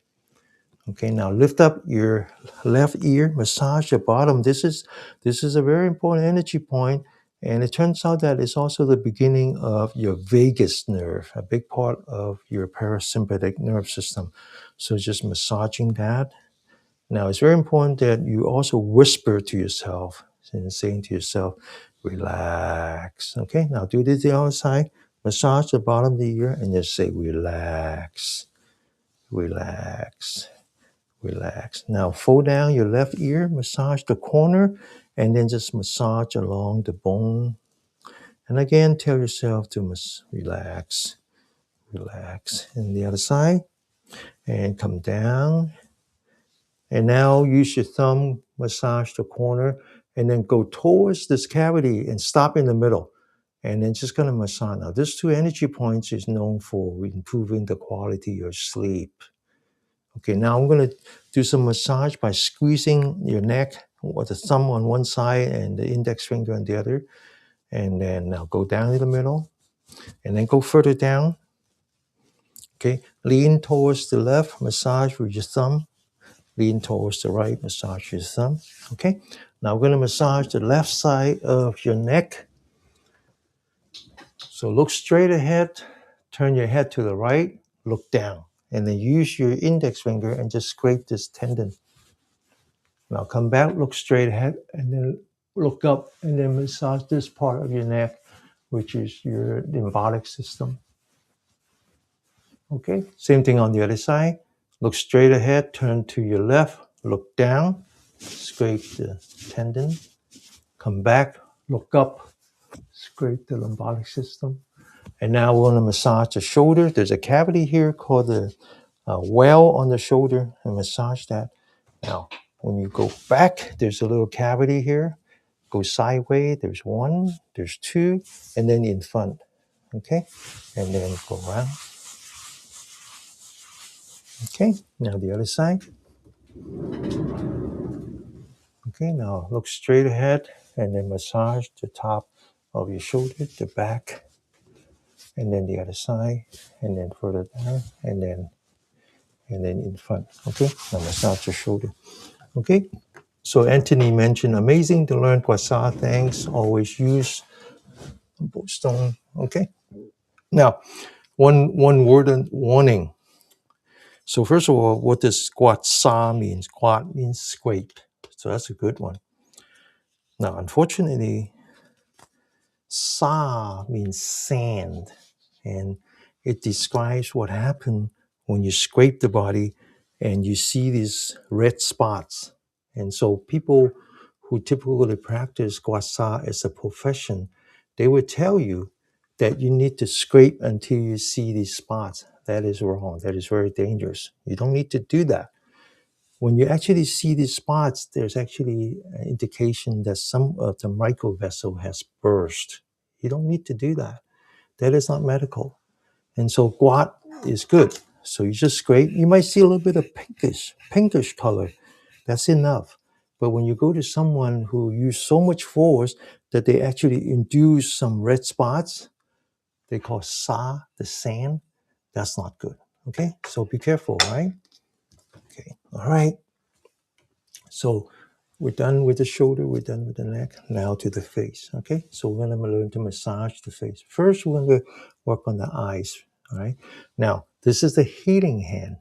Okay, now lift up your left ear, massage the bottom. This is a very important energy point, and it turns out that it's also the beginning of your vagus nerve, a big part of your parasympathetic nerve system. So just massaging that. Now it's very important that you also whisper to yourself and saying to yourself, relax. Okay, now do this the other side. Massage the bottom of the ear and just say, relax, relax, relax. Now fold down your left ear, massage the corner, and then just massage along the bone. And again, tell yourself to relax, relax. And the other side, and come down. And now use your thumb, massage the corner, and then go towards this cavity and stop in the middle. And then just going to massage. Now, these two energy points is known for improving the quality of sleep. Okay, now I'm going to do some massage by squeezing your neck with the thumb on one side and the index finger on the other. And then now go down in the middle and then go further down. Okay, lean towards the left, massage with your thumb. Lean towards the right, massage your thumb. Okay, now we're going to massage the left side of your neck. So look straight ahead, turn your head to the right, look down, and then use your index finger and just scrape this tendon. Now come back, look straight ahead, and then look up, and then massage this part of your neck, which is your lymphatic system. Okay, same thing on the other side. Look straight ahead, turn to your left, look down, scrape the tendon. Come back, look up, scrape the lymphatic system. And now we're going to massage the shoulder. There's a cavity here called the well on the shoulder, and massage that. Now, when you go back, there's a little cavity here. Go sideways, there's one, there's two, and then in front. Okay? And then go around. Okay, now the other side. Okay, now look straight ahead and then massage the top of your shoulder, the back, and then the other side, and then further down, and then in front. Okay, now massage your shoulder. Okay, so Anthony mentioned amazing to learn Kwasa. Thanks. Always use stone. Okay. Now, one word and warning. So first of all, what does Kwasa means? Kwat means scrape. So that's a good one. Now, unfortunately, Sa means sand, and it describes what happened when you scrape the body and you see these red spots. And so people who typically practice Gwasa as a profession, they would tell you that you need to scrape until you see these spots. That is wrong. That is very dangerous. You don't need to do that. When you actually see these spots, there's actually an indication that some of the microvessel has burst. You don't need to do that. That is not medical. And so guat is good. So you just scrape. You might see a little bit of pinkish color. That's enough. But when you go to someone who use so much force that they actually induce some red spots, they call sa, the sand, that's not good. Okay? So be careful, right? Okay. All right. So we're done with the shoulder, we're done with the neck, now to the face, okay? So we're gonna learn to massage the face. First, we're gonna work on the eyes, all right? Now, this is the healing hand.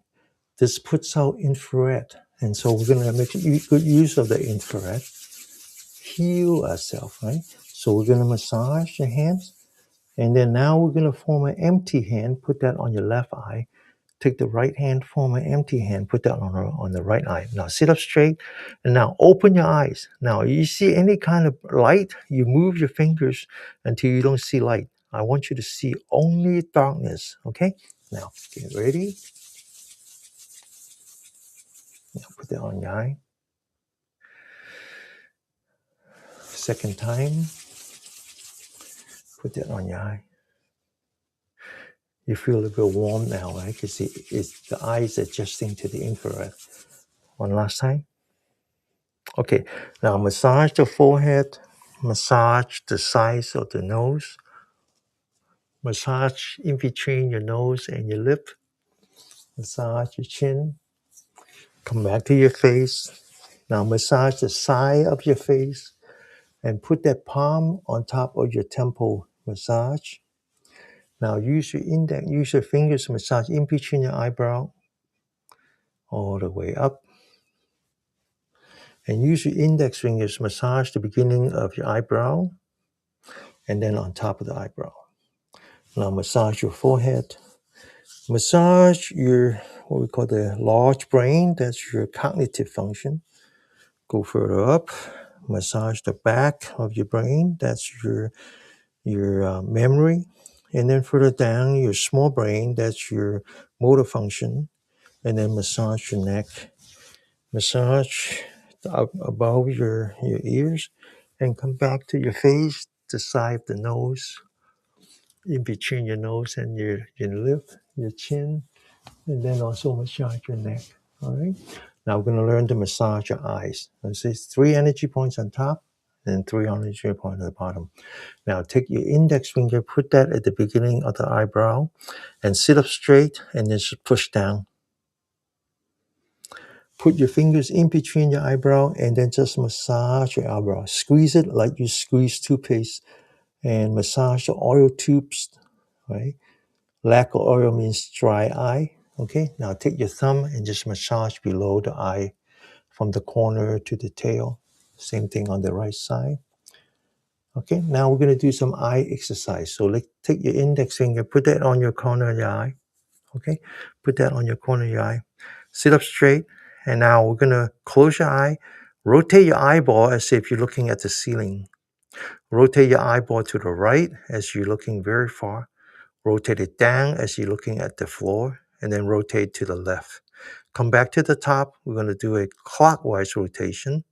This puts out infrared. And so we're gonna make good use of the infrared, heal ourselves, right? So we're gonna massage the hands. And then now we're gonna form an empty hand, put that on your left eye. Take the right hand, form an empty hand, put that on the right eye. Now sit up straight, and now open your eyes. Now you see any kind of light, you move your fingers until you don't see light. I want you to see only darkness, okay? Now get ready. Now put that on your eye. Second time, put that on your eye. You feel a bit warm now, right? Because the eye is adjusting to the infrared. One last time. Okay, now massage the forehead, massage the sides of the nose, massage in between your nose and your lip, massage your chin, come back to your face. Now massage the side of your face and put that palm on top of your temple, massage. Now use your index, use your fingers, massage in between your eyebrow, all the way up. And use your index fingers, massage the beginning of your eyebrow, and then on top of the eyebrow. Now massage your forehead. Massage your, what we call the large brain, that's your cognitive function. Go further up, massage the back of your brain, that's your memory. And then further down, your small brain, that's your motor function. And then massage your neck. Massage up above your ears and come back to your face, the side of the nose, in between your nose and your lip, your chin, and then also massage your neck. All right. Now we're going to learn to massage your eyes. Let's say 3 energy points on top and 3 energy points at the bottom. Now take your index finger, put that at the beginning of the eyebrow, and sit up straight and then just push down. Put your fingers in between your eyebrow and then just massage your eyebrow. Squeeze it like you squeeze toothpaste and massage the oil tubes, right? Lack of oil means dry eye. Okay, now take your thumb and just massage below the eye from the corner to the tail. Same thing on the right side. Okay, now we're going to do some eye exercise. So take your index finger, put that on your corner of your eye. Okay, put that on your corner of your eye. Sit up straight. And now we're going to close your eye. Rotate your eyeball as if you're looking at the ceiling. Rotate your eyeball to the right as you're looking very far. Rotate it down as you're looking at the floor. And then rotate to the left. Come back to the top. We're going to do a clockwise rotation.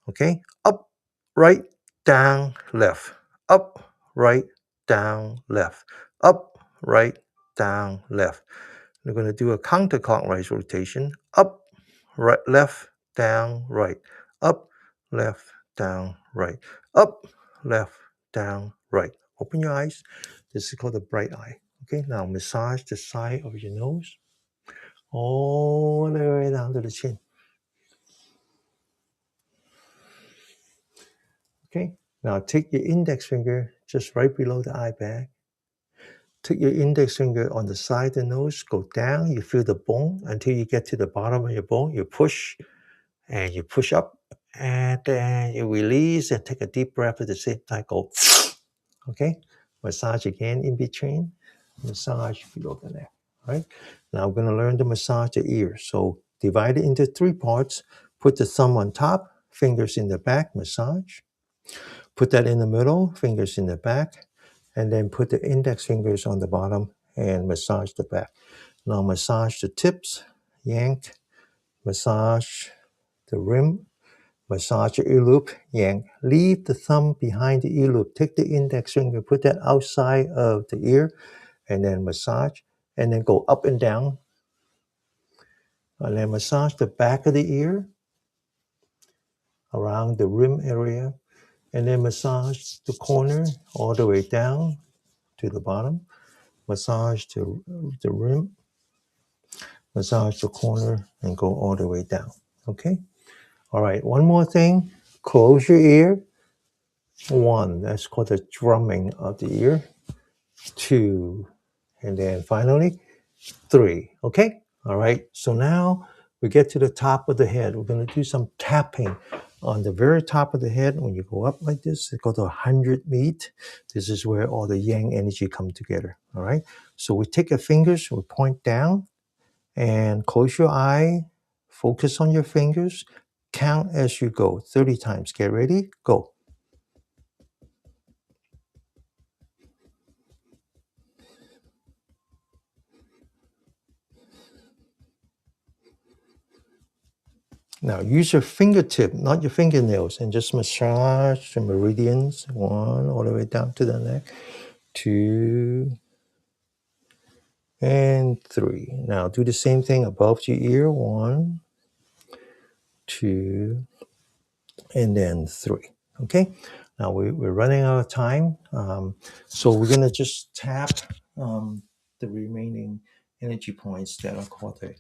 Okay, up, right, down, left. Up, right, down, left. Up, right, down, left. We're going to do a counterclockwise rotation. Up, right, left, down, right. Up, left, down, right. Up, left, down, right. Open your eyes. This is called the bright eye. Okay, now massage the side of your nose all the way down to the chin. Okay, now take your index finger just right below the eye bag. Take your index finger on the side of the nose, go down, you feel the bone until you get to the bottom of your bone. You push and you push up and then you release and take a deep breath at the same time. Go, okay? Massage again in between. Massage below the neck. All right? Now we're going to learn to massage the ear. So divide it into 3 parts. Put the thumb on top, fingers in the back, massage. Put that in the middle, fingers in the back, and then put the index fingers on the bottom and massage the back. Now massage the tips, yank, massage the rim, massage the ear loop, yank. Leave the thumb behind the ear loop. Take the index finger, put that outside of the ear, and then massage, and then go up and down. And then massage the back of the ear around the rim area, and then massage the corner all the way down to the bottom. Massage the rim, massage the corner, and go all the way down. Okay? All right, one more thing. Close your ear. 1, that's called the drumming of the ear. 2, and then finally 3. Okay? All right, so now we get to the top of the head. We're going to do some tapping on the very top of the head. When you go up like this, it goes to 100 feet. This is where all the yang energy come together. All right, so we take our fingers, we point down, and close your eye. Focus on your fingers. Count as you go 30 times. Get ready, go. Now use your fingertip, not your fingernails, and just massage the meridians. 1 all the way down to the neck. 2 and 3. Now do the same thing above your ear. 1, 2, and then 3. Okay, now we're running out of time, so we're going to just tap the remaining energy points that are called the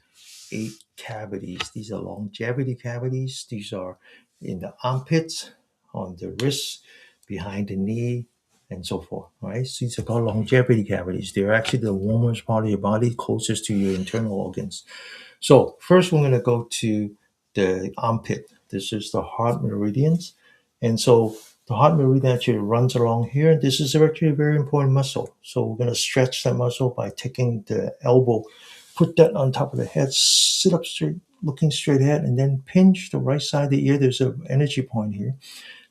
8 cavities. These are longevity cavities. These are in the armpits, on the wrists, behind the knee, and so forth. Right? So these are called longevity cavities. They're actually the warmest part of your body, closest to your internal organs. So first, we're going to go to the armpit. This is the heart meridians, and so the heart meridian actually runs along here. This is actually a very important muscle. So we're going to stretch that muscle by taking the elbow, put that on top of the head, sit up straight, looking straight ahead, and then pinch the right side of the ear. There's an energy point here.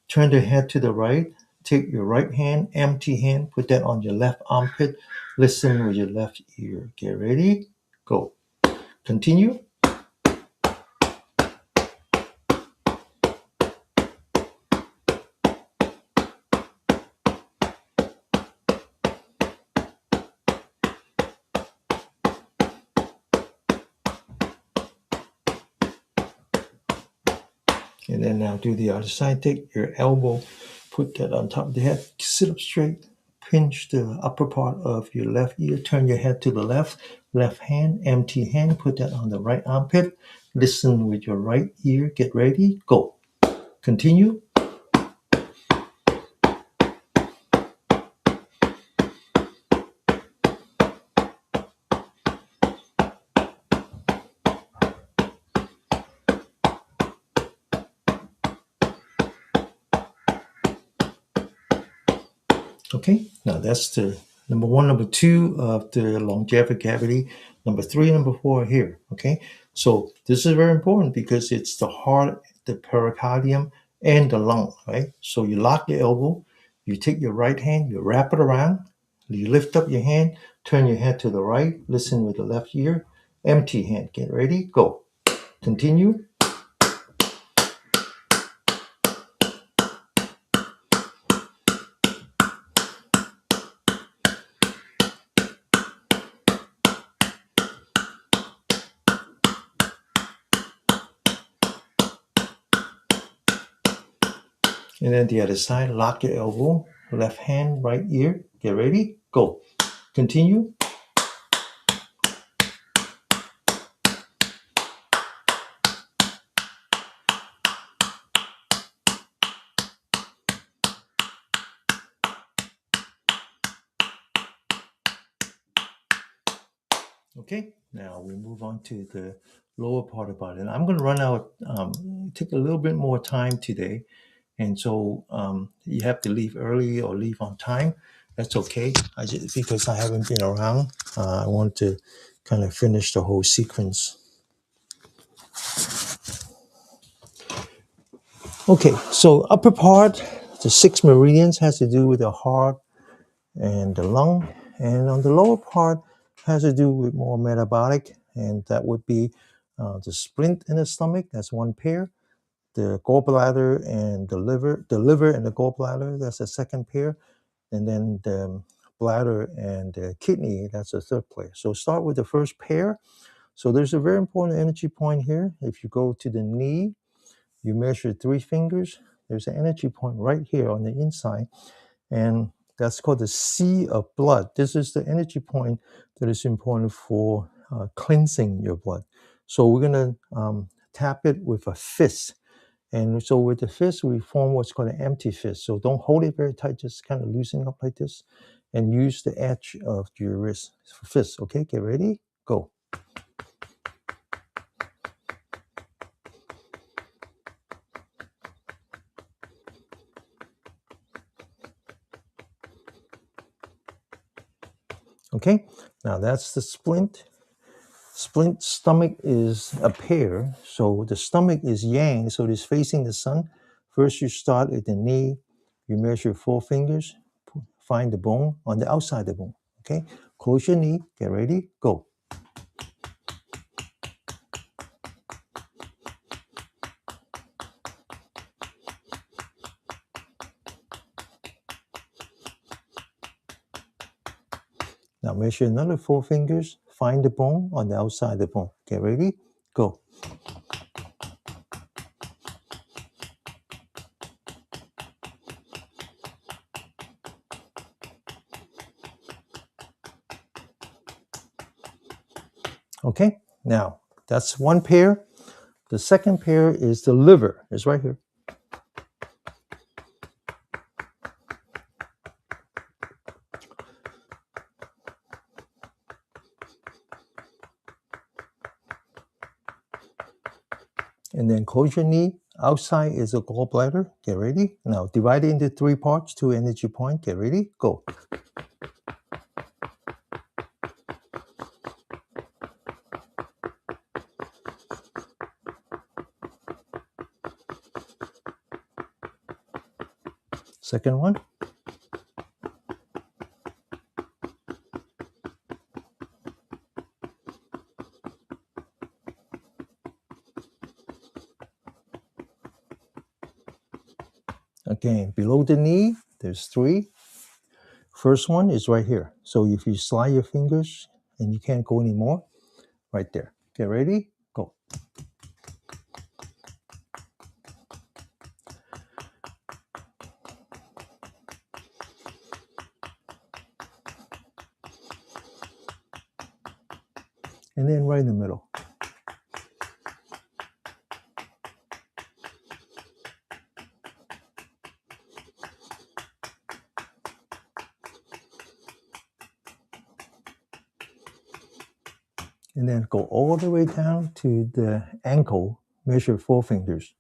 Turn the head to the right. Take your right hand, empty hand, put that on your left armpit. Listen with your left ear. Get ready, go. Continue. And then now do the other side. Take your elbow, put that on top of the head, sit up straight, pinch the upper part of your left ear, turn your head to the left, left hand, empty hand, put that on the right armpit. Listen with your right ear. Get ready, go. Continue. Okay, now that's the number 1, number 2 of the longevity cavity. Number 3, number 4 are here. Okay, so this is very important because it's the heart, the pericardium, and the lung. Right. So you lock your elbow, you take your right hand, you wrap it around, you lift up your hand, turn your head to the right, listen with the left ear, empty hand. Get ready, go. Continue. And then the other side, lock your elbow, left hand, right ear. Get ready, go. Continue. Okay, now we move on to the lower part of the body. And I'm going to run out, take a little bit more time today. And so you have to leave early or leave on time. That's okay. Because I haven't been around, I want to kind of finish the whole sequence. Okay, so upper part, the 6 meridians has to do with the heart and the lung. And on the lower part has to do with more metabolic, and that would be the splint in the stomach. That's one pair. The gallbladder and the liver and the gallbladder. That's the second pair. And then the bladder and the kidney. That's the third pair. So start with the first pair. So there's a very important energy point here. If you go to the knee, you measure 3 fingers. There's an energy point right here on the inside. And that's called the sea of blood. This is the energy point that is important for cleansing your blood. So we're going to tap it with a fist. And so with the fist, we form what's called an empty fist. So don't hold it very tight, just kind of loosen up like this. And use the edge of your wrist for fist. Okay, get ready, go. Okay, now that's the splint. Splint stomach is a pair. So the stomach is yang, so it is facing the sun. First, you start at the knee. You measure 4 fingers. Find the bone on the outside of the bone. Okay, close your knee. Get ready, go. Now measure another 4 fingers. Find the bone on the outside of the bone. Get ready, go. Okay, now that's one pair. The second pair is the liver. It's right here. And then close your knee. Outside is a gallbladder. Get ready. Now divide it into 3 parts, 2 energy points. Get ready. Go. Second one. Again, below the knee, there's 3. First one is right here. So if you slide your fingers and you can't go anymore, right there. Get ready, go. And then right in the middle. And then go all the way down to the ankle, measure 4 fingers.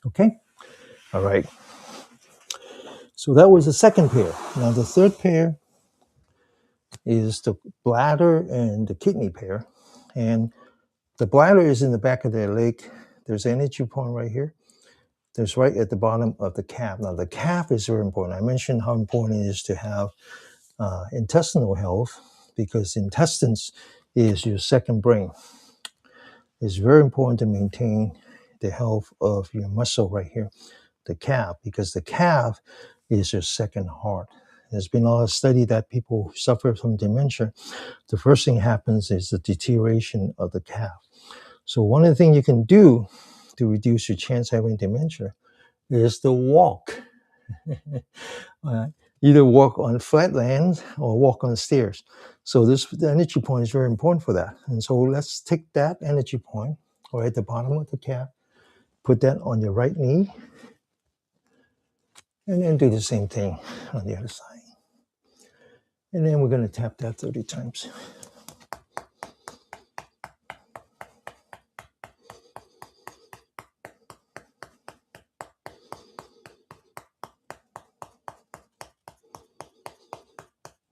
Okay? All right. So that was the second pair. Now the third pair is the bladder and the kidney pair. And the bladder is in the back of their leg. There's an energy point right here. There's right at the bottom of the calf. Now the calf is very important. I mentioned how important it is to have intestinal health, because intestines is your second brain. It's very important to maintain the health of your muscle right here, the calf, because the calf is your second heart. There's been a lot of study that people who suffer from dementia, the first thing happens is the deterioration of the calf. So one of the things you can do to reduce your chance of having dementia is to walk. Either walk on flat land or walk on stairs. So the energy point is very important for that. And so let's take that energy point right at the bottom of the calf, put that on your right knee, and then do the same thing on the other side. And then we're going to tap that 30 times.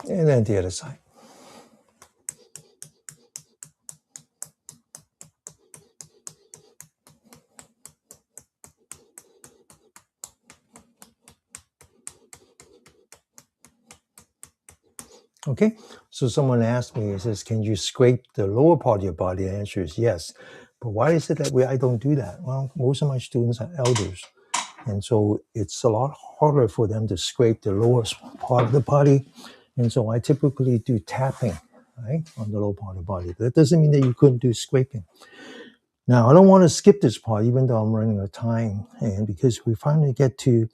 And then the other side. Okay, so someone asked me, he says, can you scrape the lower part of your body? The answer is yes. But why is it that I don't do that? Well, most of my students are elders. And so it's a lot harder for them to scrape the lowest part of the body. And so I typically do tapping, right, on the lower part of the body. That doesn't mean that you couldn't do scraping. Now, I don't want to skip this part, even though I'm running out of time. And because we finally get to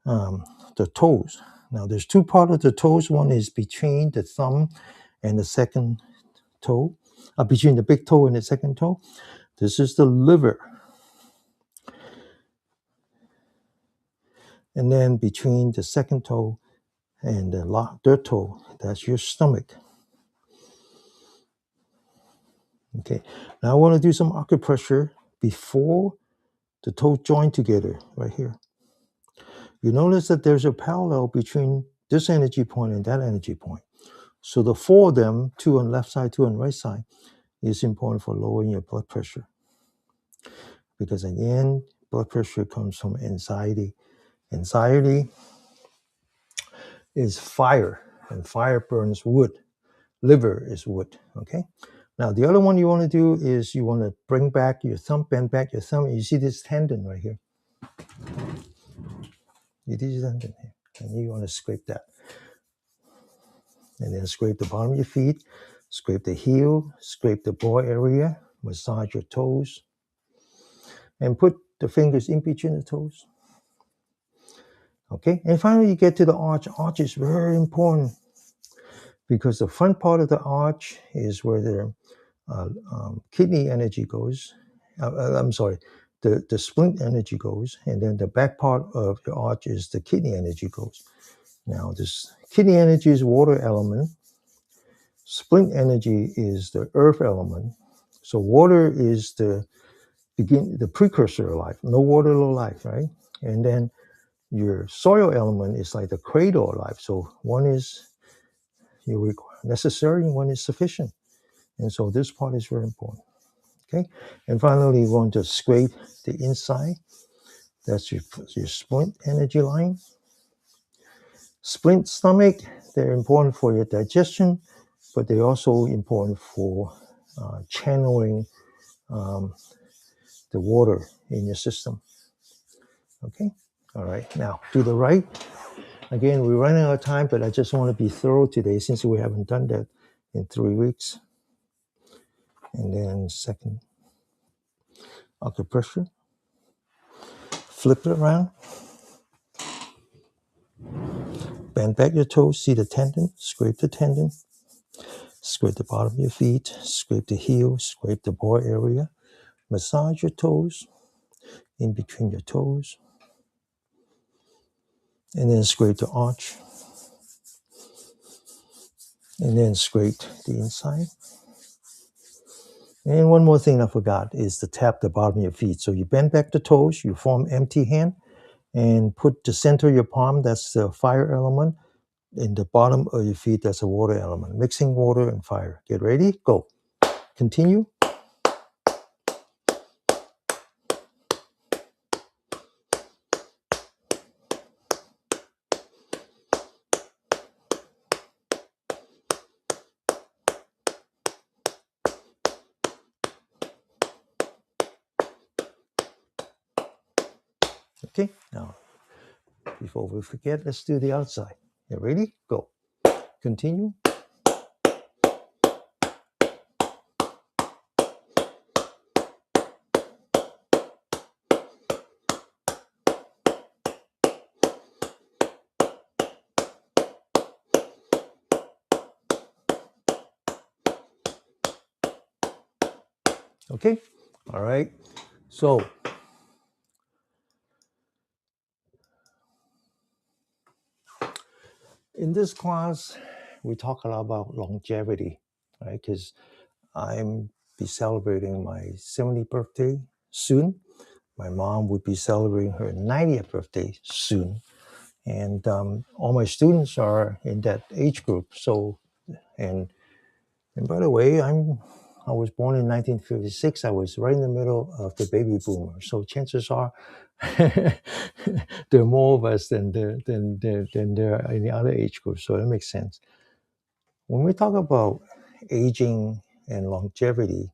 the toes. Now, there's 2 parts of the toes. One is between the thumb and the second toe, between the big toe and the second toe. This is the liver. And then between the second toe and the third toe, that's your stomach. Okay, now I want to do some acupressure before the toes join together right here. You notice that there's a parallel between this energy point and that energy point. So the 4 of them, 2 on the left side, 2 on the right side, is important for lowering your blood pressure. Because again, blood pressure comes from anxiety. Anxiety is fire, and fire burns wood. Liver is wood, okay? Now, the other one you want to do is you want to bring back your thumb, bend back your thumb. You see this tendon right here. You see this tendon here. And you want to scrape that. And then scrape the bottom of your feet, scrape the heel, scrape the ball area, Massage your toes. And put the fingers in between the toes. Okay, and finally you get to the arch. Arch is very important because the front part of the arch is where the kidney energy goes. I'm sorry, the splint energy goes, and then the back part of the arch is the kidney energy goes. Now, this kidney energy is water element. Splint energy is the earth element. So water is the precursor of life. No water, no life, right? And then your soil element is like the cradle of life. So one is necessary and one is sufficient. And so this part is very important. Okay. And finally, you want to scrape the inside. That's your splint energy line. Splint stomach, they're important for your digestion, but they're also important for channeling the water in your system. Okay. All right. Now, to the right. Again, we're running out of time, but I just want to be thorough today since we haven't done that in 3 weeks. And then second, acupressure. Flip it around. Bend back your toes, see the tendon, scrape the tendon. Scrape the bottom of your feet, scrape the heel, scrape the ball area. Massage your toes, in between your toes. And then scrape the arch. And then scrape the inside. And one more thing I forgot is to tap the bottom of your feet. So you bend back the toes, you form empty hand, and put the center of your palm, that's the fire element, in the bottom of your feet, that's a water element. Mixing water and fire. Get ready, go. Continue. Okay, now, before we forget, let's do the outside. You ready? Go. Continue. Okay, all right. So, in this class, we talk a lot about longevity, right? Because I'm be celebrating my 70th birthday soon. My mom would be celebrating her 90th birthday soon. And all my students are in that age group. So, and by the way, I was born in 1956. I was right in the middle of the baby boomers. So chances are there are more of us than there are in the other age groups. So that makes sense. When we talk about aging and longevity,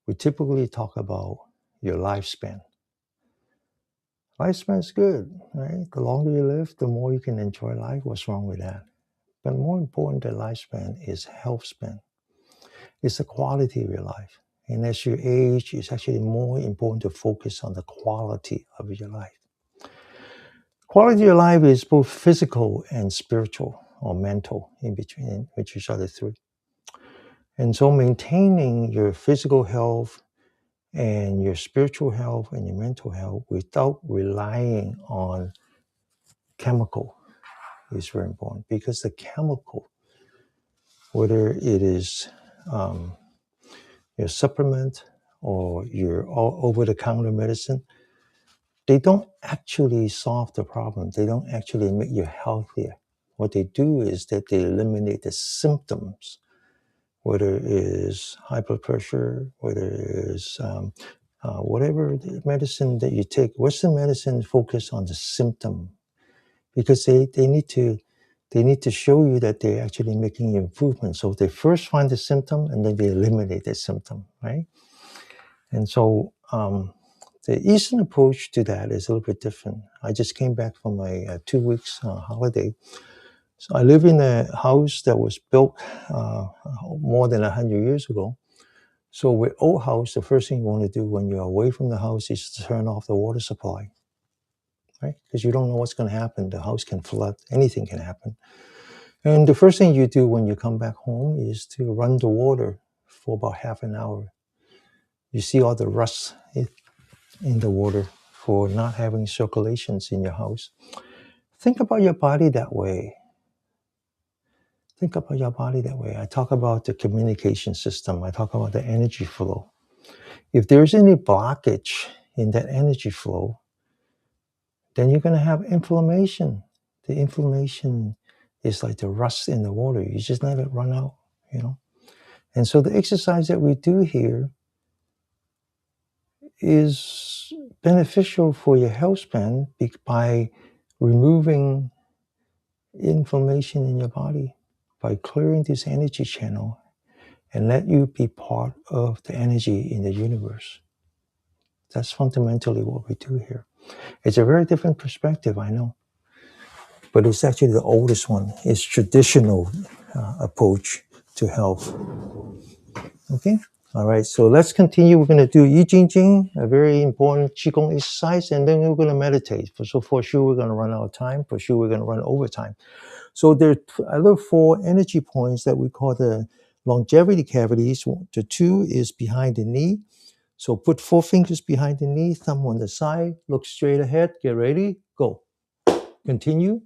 we typically talk about your lifespan. Lifespan is good, right? The longer you live, the more you can enjoy life. What's wrong with that? But more important than lifespan is health span. It's the quality of your life. And as you age, it's actually more important to focus on the quality of your life. Quality of your life is both physical and spiritual or mental in between, which is the three. And so maintaining your physical health and your spiritual health and your mental health without relying on chemical is very important, because the chemical, whether it is your supplement or your over-the-counter medicine, they don't actually solve the problem. They don't actually make you healthier. What they do is that they eliminate the symptoms, whether it is high blood pressure, whether it is whatever the medicine that you take. Western medicine focus on the symptom, because they need to show you that they're actually making improvement. So they first find the symptom and then they eliminate the symptom, right? And so the Eastern approach to that is a little bit different. I just came back from my 2 weeks holiday. So I live in a house that was built more than 100 years ago. So with old house, the first thing you want to do when you're away from the house is to turn off the water supply, right? Because you don't know what's going to happen. The house can flood. Anything can happen. And the first thing you do when you come back home is to run the water for about half an hour. You see all the rust in the water for not having circulations in your house. Think about your body that way. Think about your body that way. I talk about the communication system. I talk about the energy flow. If there's any blockage in that energy flow, then you're going to have inflammation. The inflammation is like the rust in the water. You just let it run out, you know. And so the exercise that we do here is beneficial for your health span by removing inflammation in your body, by clearing this energy channel and let you be part of the energy in the universe. That's fundamentally what we do here. It's a very different perspective, I know, but it's actually the oldest one. It's traditional approach to health. Okay? All right, so let's continue. We're going to do Yi Jin Jing, a very important Qigong exercise, and then we're going to meditate. So for sure, we're going to run out of time. For sure, we're going to run over time. So there are other 4 energy points that we call the longevity cavities. The 2 is behind the knee. So put 4 fingers behind the knee, thumb on the side, look straight ahead, get ready, go. Continue.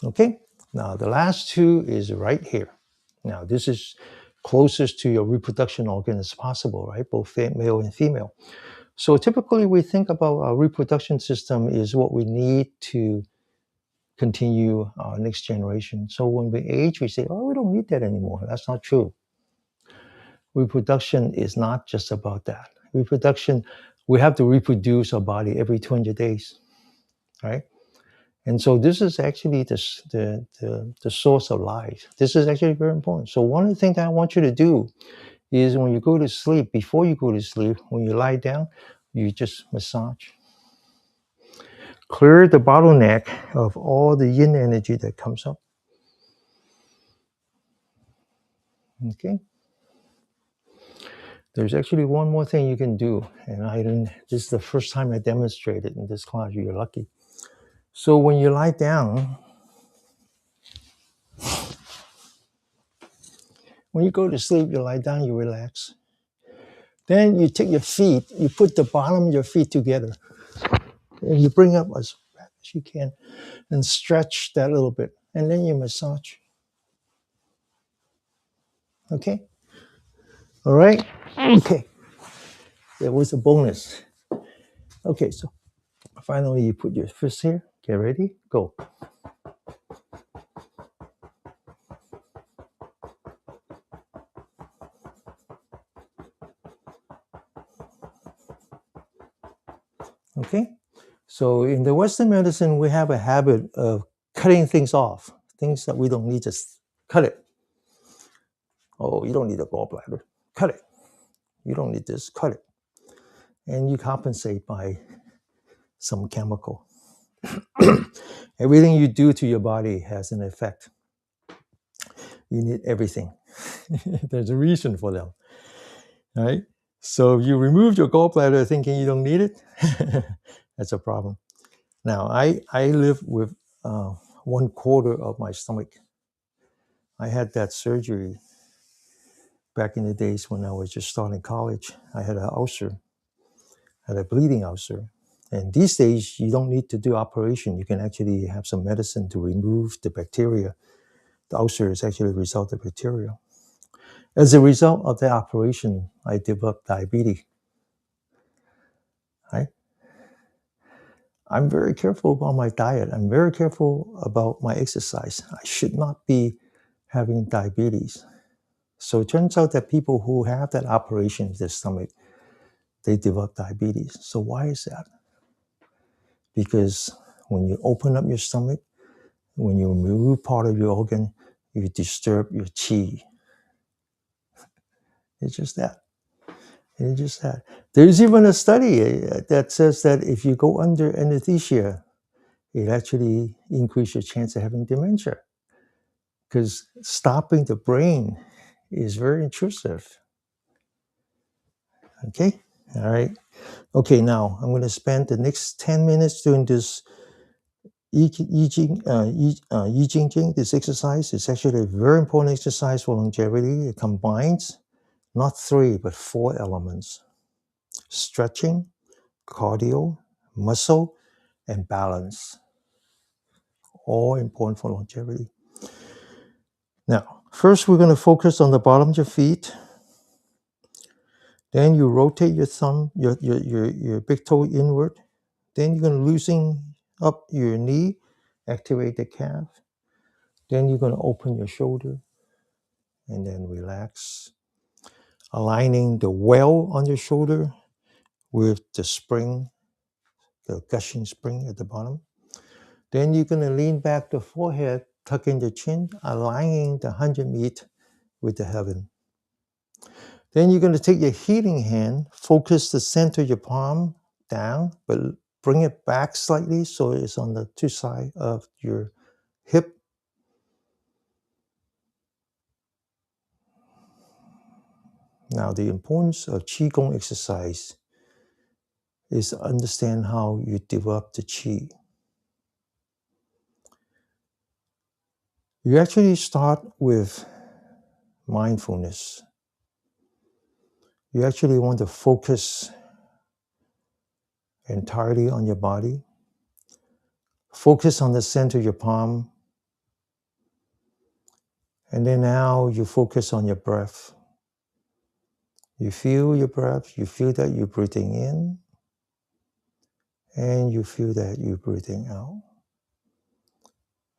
Okay, now the last 2 is right here. Now this is closest to your reproduction organ as possible, right? Both male and female. So typically we think about our reproduction system is what we need to continue our next generation. So when we age, we say, oh, we don't need that anymore. That's not true. Reproduction is not just about that. Reproduction, we have to reproduce our body every 200 days, right? And so this is actually the source of life. This is actually very important. So one of the things that I want you to do is when you go to sleep, before you go to sleep, when you lie down, you just massage. Clear the bottleneck of all the yin energy that comes up. Okay? There's actually one more thing you can do, and this is the first time I demonstrated in this class. You're lucky. So when you lie down, when you go to sleep, you lie down, you relax. Then you take your feet, you put the bottom of your feet together, and you bring up as fast as you can, and stretch that a little bit, and then you massage. Okay? All right? Okay. There was a bonus. Okay, so finally you put your fist here. Get ready, go. Okay? So in the Western medicine, we have a habit of cutting things off, things that we don't need, just cut it. Oh, you don't need a gallbladder. Cut it. You don't need this, cut it. And you compensate by some chemical. Everything you do to your body has an effect. You need everything. There's a reason for them, right? So if you remove your gallbladder thinking you don't need it, that's a problem. Now, I live with 1/4 of my stomach. I had that surgery back in the days when I was just starting college. I had an ulcer, had a bleeding ulcer. And these days, you don't need to do operation. You can actually have some medicine to remove the bacteria. The ulcer is actually a result of bacteria. As a result of the operation, I developed diabetes. Right? I'm very careful about my diet. I'm very careful about my exercise. I should not be having diabetes. So it turns out that people who have that operation of their stomach, they develop diabetes. So why is that? Because when you open up your stomach, when you remove part of your organ, you disturb your chi. It's just that. It's just that. There's even a study that says that if you go under anesthesia, it actually increases your chance of having dementia because stopping the brain is very intrusive. Okay? All right. Okay, now I'm going to spend the next 10 minutes doing this Yi Jin Jing. This exercise is actually a very important exercise for longevity. It combines not 3, but 4 elements: stretching, cardio, muscle, and balance. All important for longevity. Now, first we're going to focus on the bottom of your feet. Then you rotate your thumb, your big toe inward. Then you're going to loosen up your knee, activate the calf. Then you're going to open your shoulder and then relax, aligning the well on your shoulder with the spring, the gushing spring at the bottom. Then you're going to lean back the forehead, tuck in the chin, aligning the 100 meet with the heaven. Then you're going to take your healing hand, focus the center of your palm down, but bring it back slightly so it's on the 2 sides of your hip. Now, the importance of Qigong exercise is to understand how you develop the Qi. You actually start with mindfulness. You actually want to focus entirely on your body. Focus on the center of your palm. And then now you focus on your breath. You feel your breath. You feel that you're breathing in. And you feel that you're breathing out.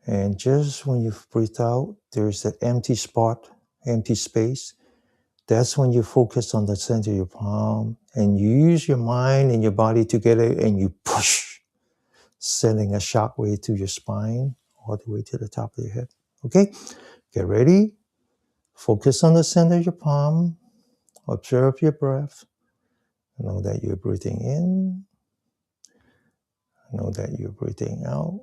And just when you breathe out, there's that empty spot, empty space. That's when you focus on the center of your palm and you use your mind and your body together and you push, sending a shock wave through your spine all the way to the top of your head. Okay, get ready. Focus on the center of your palm. Observe your breath. Know that you're breathing in. Know that you're breathing out.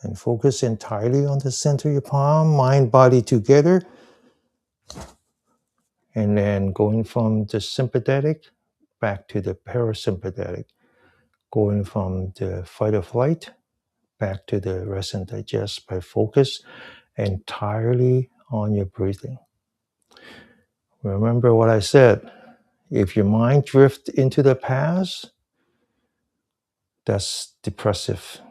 And focus entirely on the center of your palm, mind, body together. And then going from the sympathetic back to the parasympathetic. Going from the fight or flight back to the rest and digest by focus entirely on your breathing. Remember what I said. If your mind drifts into the past, that's depressive.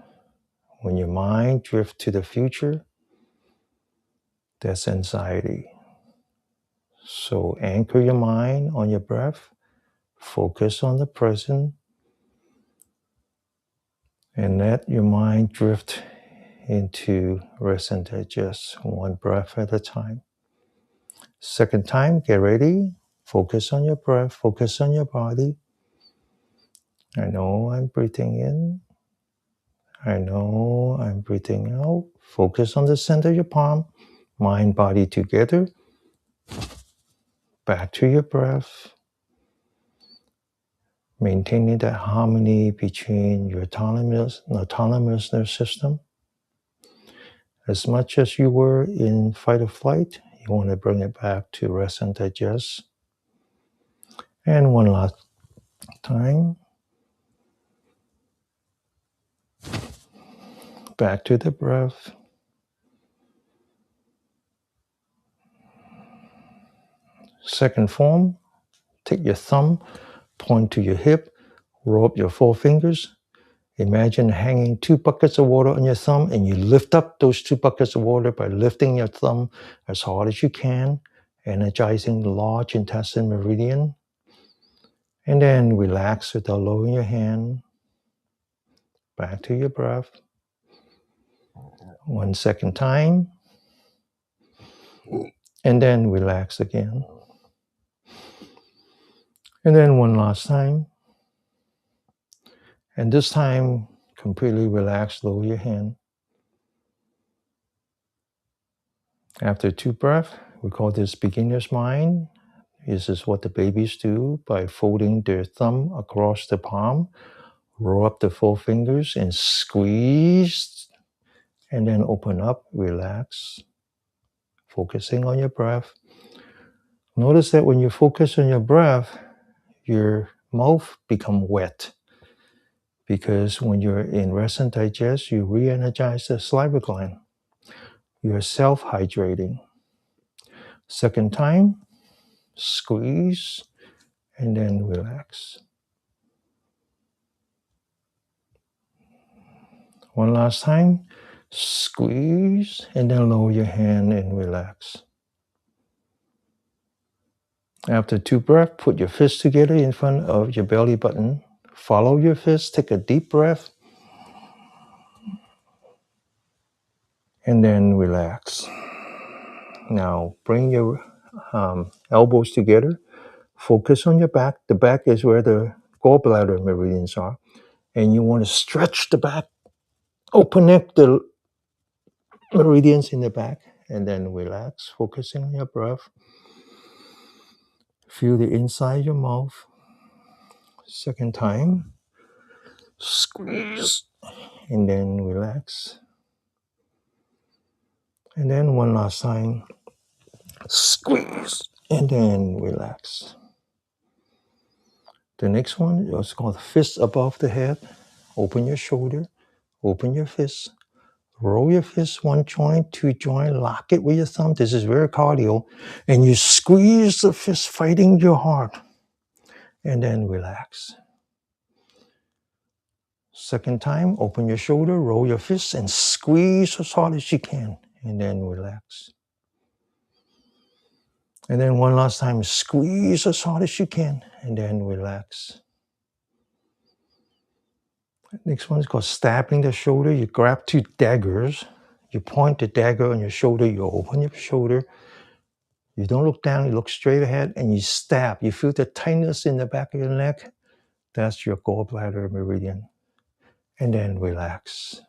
When your mind drifts to the future, that's anxiety. So anchor your mind on your breath, focus on the present, and let your mind drift into rest and digest, one breath at a time. Second time, get ready. Focus on your breath, focus on your body. I know I'm breathing in. I know I'm breathing out. Focus on the center of your palm, mind, body together. Back to your breath. Maintaining that harmony between your autonomous nervous system. As much as you were in fight or flight, you want to bring it back to rest and digest. And one last time. Back to the breath. Second form, take your thumb, point to your hip, roll up your 4 fingers. Imagine hanging 2 buckets of water on your thumb and you lift up those 2 buckets of water by lifting your thumb as hard as you can, energizing the large intestine meridian. And then relax without lowering your hand. Back to your breath. 1 second time. And then relax again. And then one last time. And this time, completely relax, lower your hand. After 2 breaths, we call this beginner's mind. This is what the babies do by folding their thumb across the palm, roll up the 4 fingers and squeeze, and then open up, relax, focusing on your breath. Notice that when you focus on your breath, your mouth becomes wet, because when you're in rest and digest, you re-energize the saliva gland. You're self-hydrating. Second time, squeeze, and then relax. One last time, squeeze, and then lower your hand and relax. After 2 breaths, put your fists together in front of your belly button. Follow your fists, take a deep breath, and then relax. Now, bring your elbows together. Focus on your back. The back is where the gallbladder meridians are. And you want to stretch the back. Open up the meridians in the back. And then relax, focusing on your breath. Feel the inside of your mouth. Second time. Squeeze. And then relax. And then one last time. Squeeze. And then relax. The next one is called fist above the head. Open your shoulder. Open your fist. Roll your fist 1 joint, 2 joint. Lock it with your thumb. This is very cardio. And you squeeze the fist, fighting your heart. And then relax. Second time, open your shoulder, roll your fist, and squeeze as hard as you can. And then relax. And then one last time, squeeze as hard as you can. And then relax. Next one is called stabbing the shoulder. You grab 2 daggers. You point the dagger on your shoulder. You open your shoulder. You don't look down. You look straight ahead and you stab. You feel the tightness in the back of your neck. That's your gallbladder meridian. And then relax.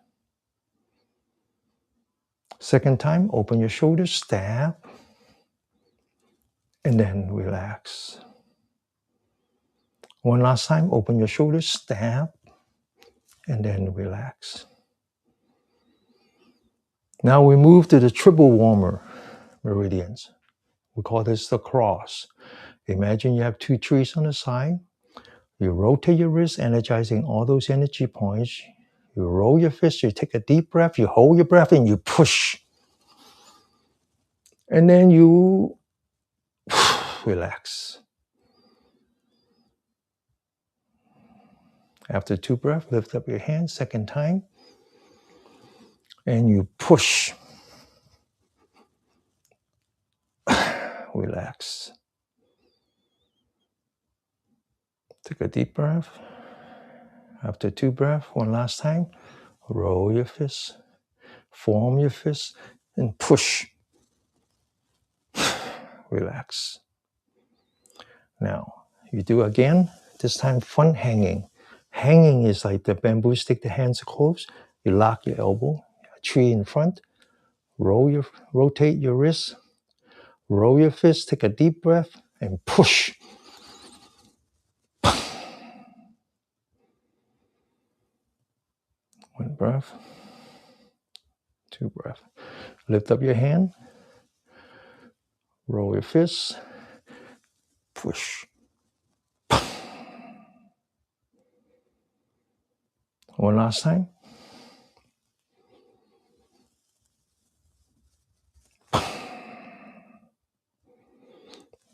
Second time, open your shoulder, stab. And then relax. One last time, open your shoulder, stab. And then relax. Now we move to the triple warmer meridians. We call this the cross. Imagine you have 2 trees on the side. You rotate your wrist, energizing all those energy points. You roll your fist, you take a deep breath, you hold your breath, and you push. And then you relax. After 2 breaths, lift up your hands, second time. And you push. Relax. Take a deep breath. After 2 breaths, one last time. Roll your fist. Form your fist. And push. Relax. Now, you do again. This time, front hanging. Hanging is like the bamboo stick, the hands are closed. You lock your elbow, a tree in front. Rotate your wrist. Roll your fist, take a deep breath, and push. One breath. 2 breaths. Lift up your hand. Roll your fist. Push. One last time.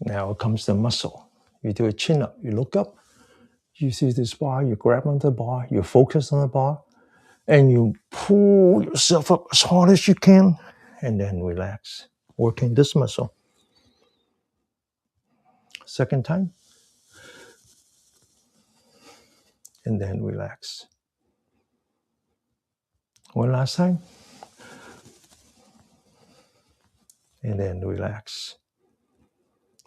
Now comes the muscle. You do a chin up. You look up. You see this bar. You grab onto the bar. You focus on the bar. And you pull yourself up as hard as you can. And then relax. Working this muscle. Second time. And then relax. One last time. And then relax.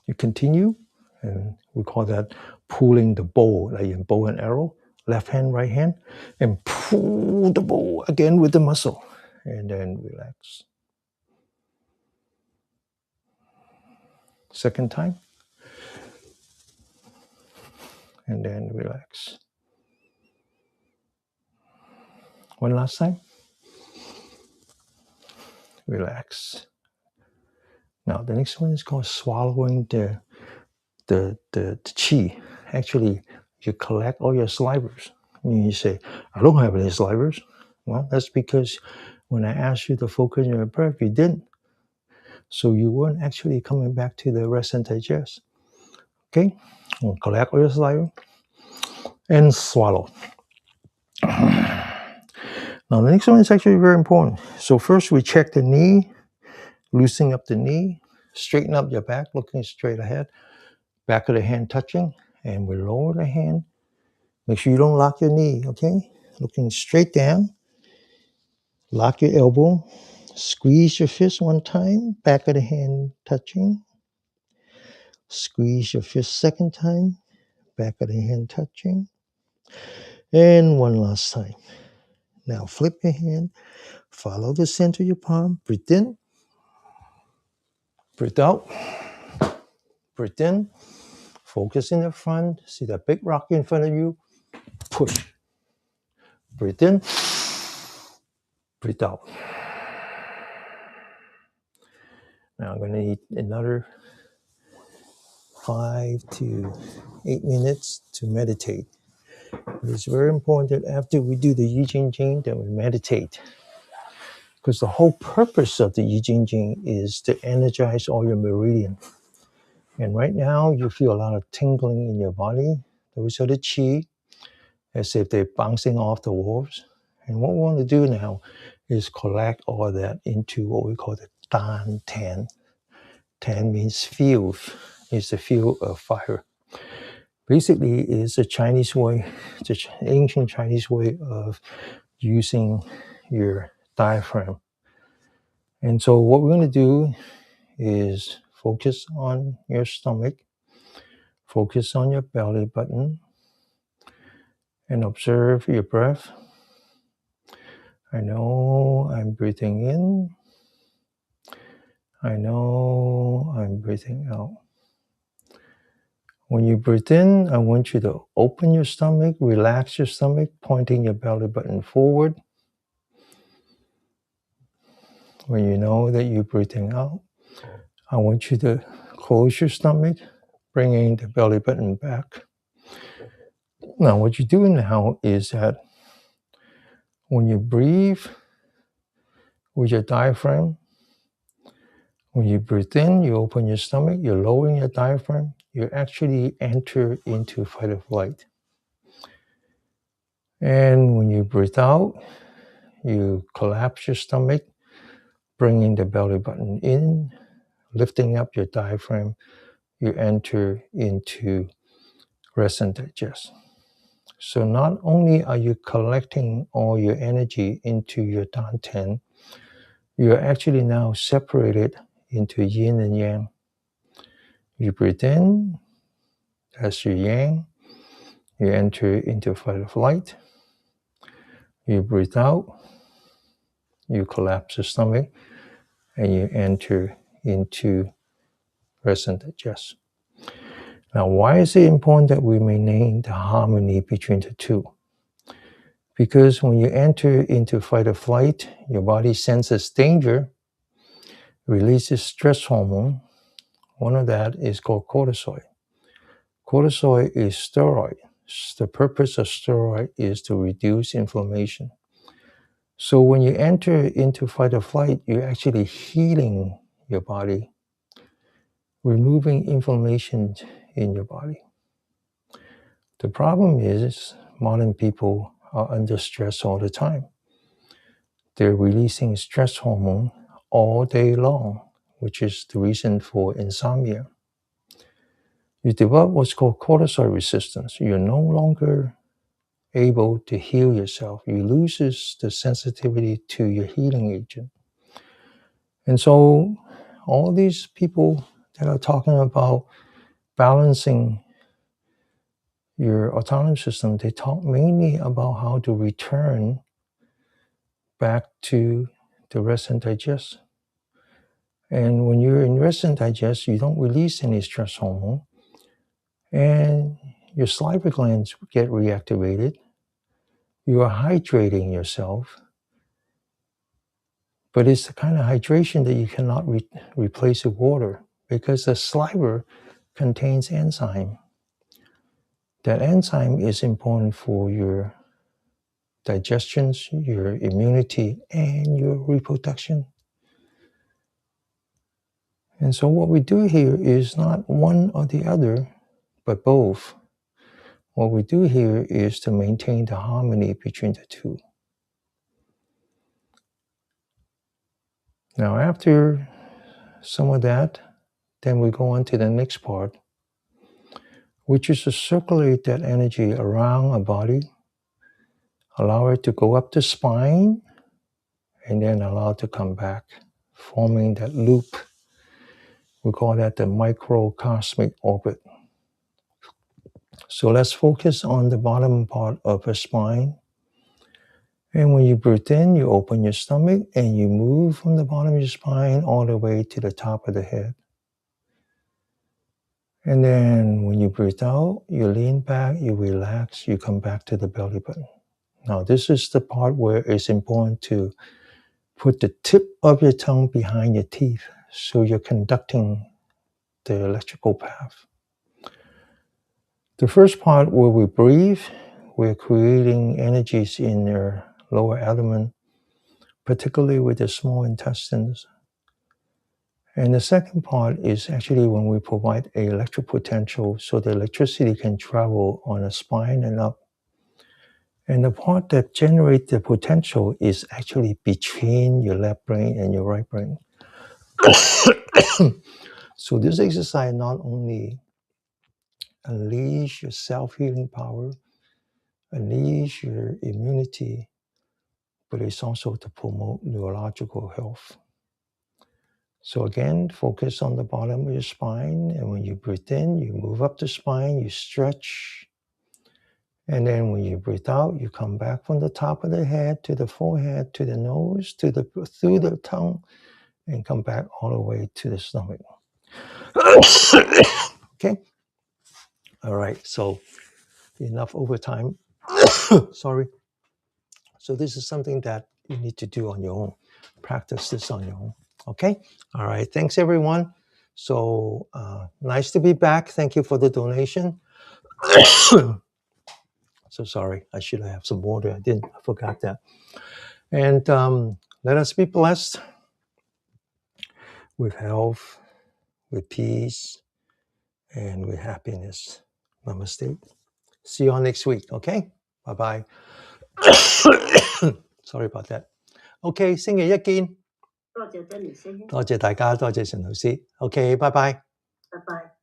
You continue, and we call that pulling the bow, like in bow and arrow, left hand, right hand, and pull the bow again with the muscle, and then relax. Second time. And then relax. One last time. Relax. Now the next one is called swallowing the chi. Actually, you collect all your salivas. And you say, I don't have any salivas. Well, that's because when I asked you to focus on your breath, you didn't. So you weren't actually coming back to the rest and digest. Okay? We'll collect all your saliva and swallow. Now the next one is actually very important. So first we check the knee, loosening up the knee, straighten up your back, looking straight ahead, back of the hand touching, and we lower the hand. Make sure you don't lock your knee, okay? Looking straight down, lock your elbow, squeeze your fist one time, back of the hand touching. Squeeze your fist second time, back of the hand touching. And one last time. Now flip your hand, follow the center of your palm, breathe in, breathe out, breathe in, focus in the front, see that big rock in front of you, push. Breathe in, breathe out. Now I'm going to need another 5 to 8 minutes to meditate. It's very important that after we do the Yi Jin Jing, that we meditate. Because the whole purpose of the Yi Jin Jing is to energize all your meridian. And right now, you feel a lot of tingling in your body. Those are the chi, as if they're bouncing off the walls. And what we want to do now is collect all of that into what we call the Dan Tan. Tan means field. It's the field of fire. Basically, it's a Chinese way, it's an ancient Chinese way of using your diaphragm. And so what we're going to do is focus on your stomach, focus on your belly button, and observe your breath. I know I'm breathing in. I know I'm breathing out. When you breathe in, I want you to open your stomach, relax your stomach, pointing your belly button forward. When you know that you're breathing out, I want you to close your stomach, bringing the belly button back. Now, what you're doing now is that when you breathe with your diaphragm, when you breathe in, you open your stomach, you're lowering your diaphragm, you actually enter into fight or flight. And when you breathe out, you collapse your stomach, bringing the belly button in, lifting up your diaphragm, you enter into rest and digest. So not only are you collecting all your energy into your dantian, you're actually now separated into yin and yang. You breathe in, that's your yang. You enter into fight or flight. You breathe out, you collapse the stomach, and you enter into rest and digest. Now, why is it important that we maintain the harmony between the two? Because when you enter into fight or flight, your body senses danger, releases stress hormone. One of that is called cortisol. Cortisol is steroid. The purpose of steroid is to reduce inflammation. So when you enter into fight or flight, you're actually healing your body, removing inflammation in your body. The problem is modern people are under stress all the time. They're releasing stress hormone all day long, which is the reason for insomnia. You develop what's called cortisol resistance. You're no longer able to heal yourself. You lose the sensitivity to your healing agent. And so all these people that are talking about balancing your autonomic system, they talk mainly about how to return back to the rest and digest. And when you're in rest and digest, you don't release any stress hormone. And your salivary glands get reactivated. You are hydrating yourself. But it's the kind of hydration that you cannot replace with water, because the saliva contains enzyme. That enzyme is important for your digestion, your immunity, and your reproduction. And so what we do here is not one or the other, but both. What we do here is to maintain the harmony between the two. Now, after some of that, then we go on to the next part, which is to circulate that energy around a body, allow it to go up the spine, and then allow it to come back, forming that loop. We call that the microcosmic orbit. So let's focus on the bottom part of the spine. And when you breathe in, you open your stomach and you move from the bottom of your spine all the way to the top of the head. And then when you breathe out, you lean back, you relax, you come back to the belly button. Now, this is the part where it's important to put the tip of your tongue behind your teeth, so you're conducting the electrical path. The first part where we breathe, we're creating energies in your lower abdomen, particularly with the small intestines. And the second part is actually when we provide an electric potential, so the electricity can travel on the spine and up. And the part that generates the potential is actually between your left brain and your right brain. So this exercise not only unleash your self-healing power, unleash your immunity, but it's also to promote neurological health. So again, focus on the bottom of your spine, and when you breathe in, you move up the spine, you stretch. And then when you breathe out, you come back from the top of the head to the forehead, to the nose, through the tongue, and come back all the way to the stomach. Okay? All right, so enough overtime. Sorry. So this is something that you need to do on your own. Practice this on your own. Okay? All right, thanks everyone. So nice to be back. Thank you for the donation. So sorry, I should have some water. I forgot that. And let us be blessed with health, with peace, and with happiness. Namaste. See you all next week, okay? Bye-bye. Sorry about that. OK，星期一見。多謝 Danny 先生。多謝大家，多謝陳老師。OK，拜拜。拜拜。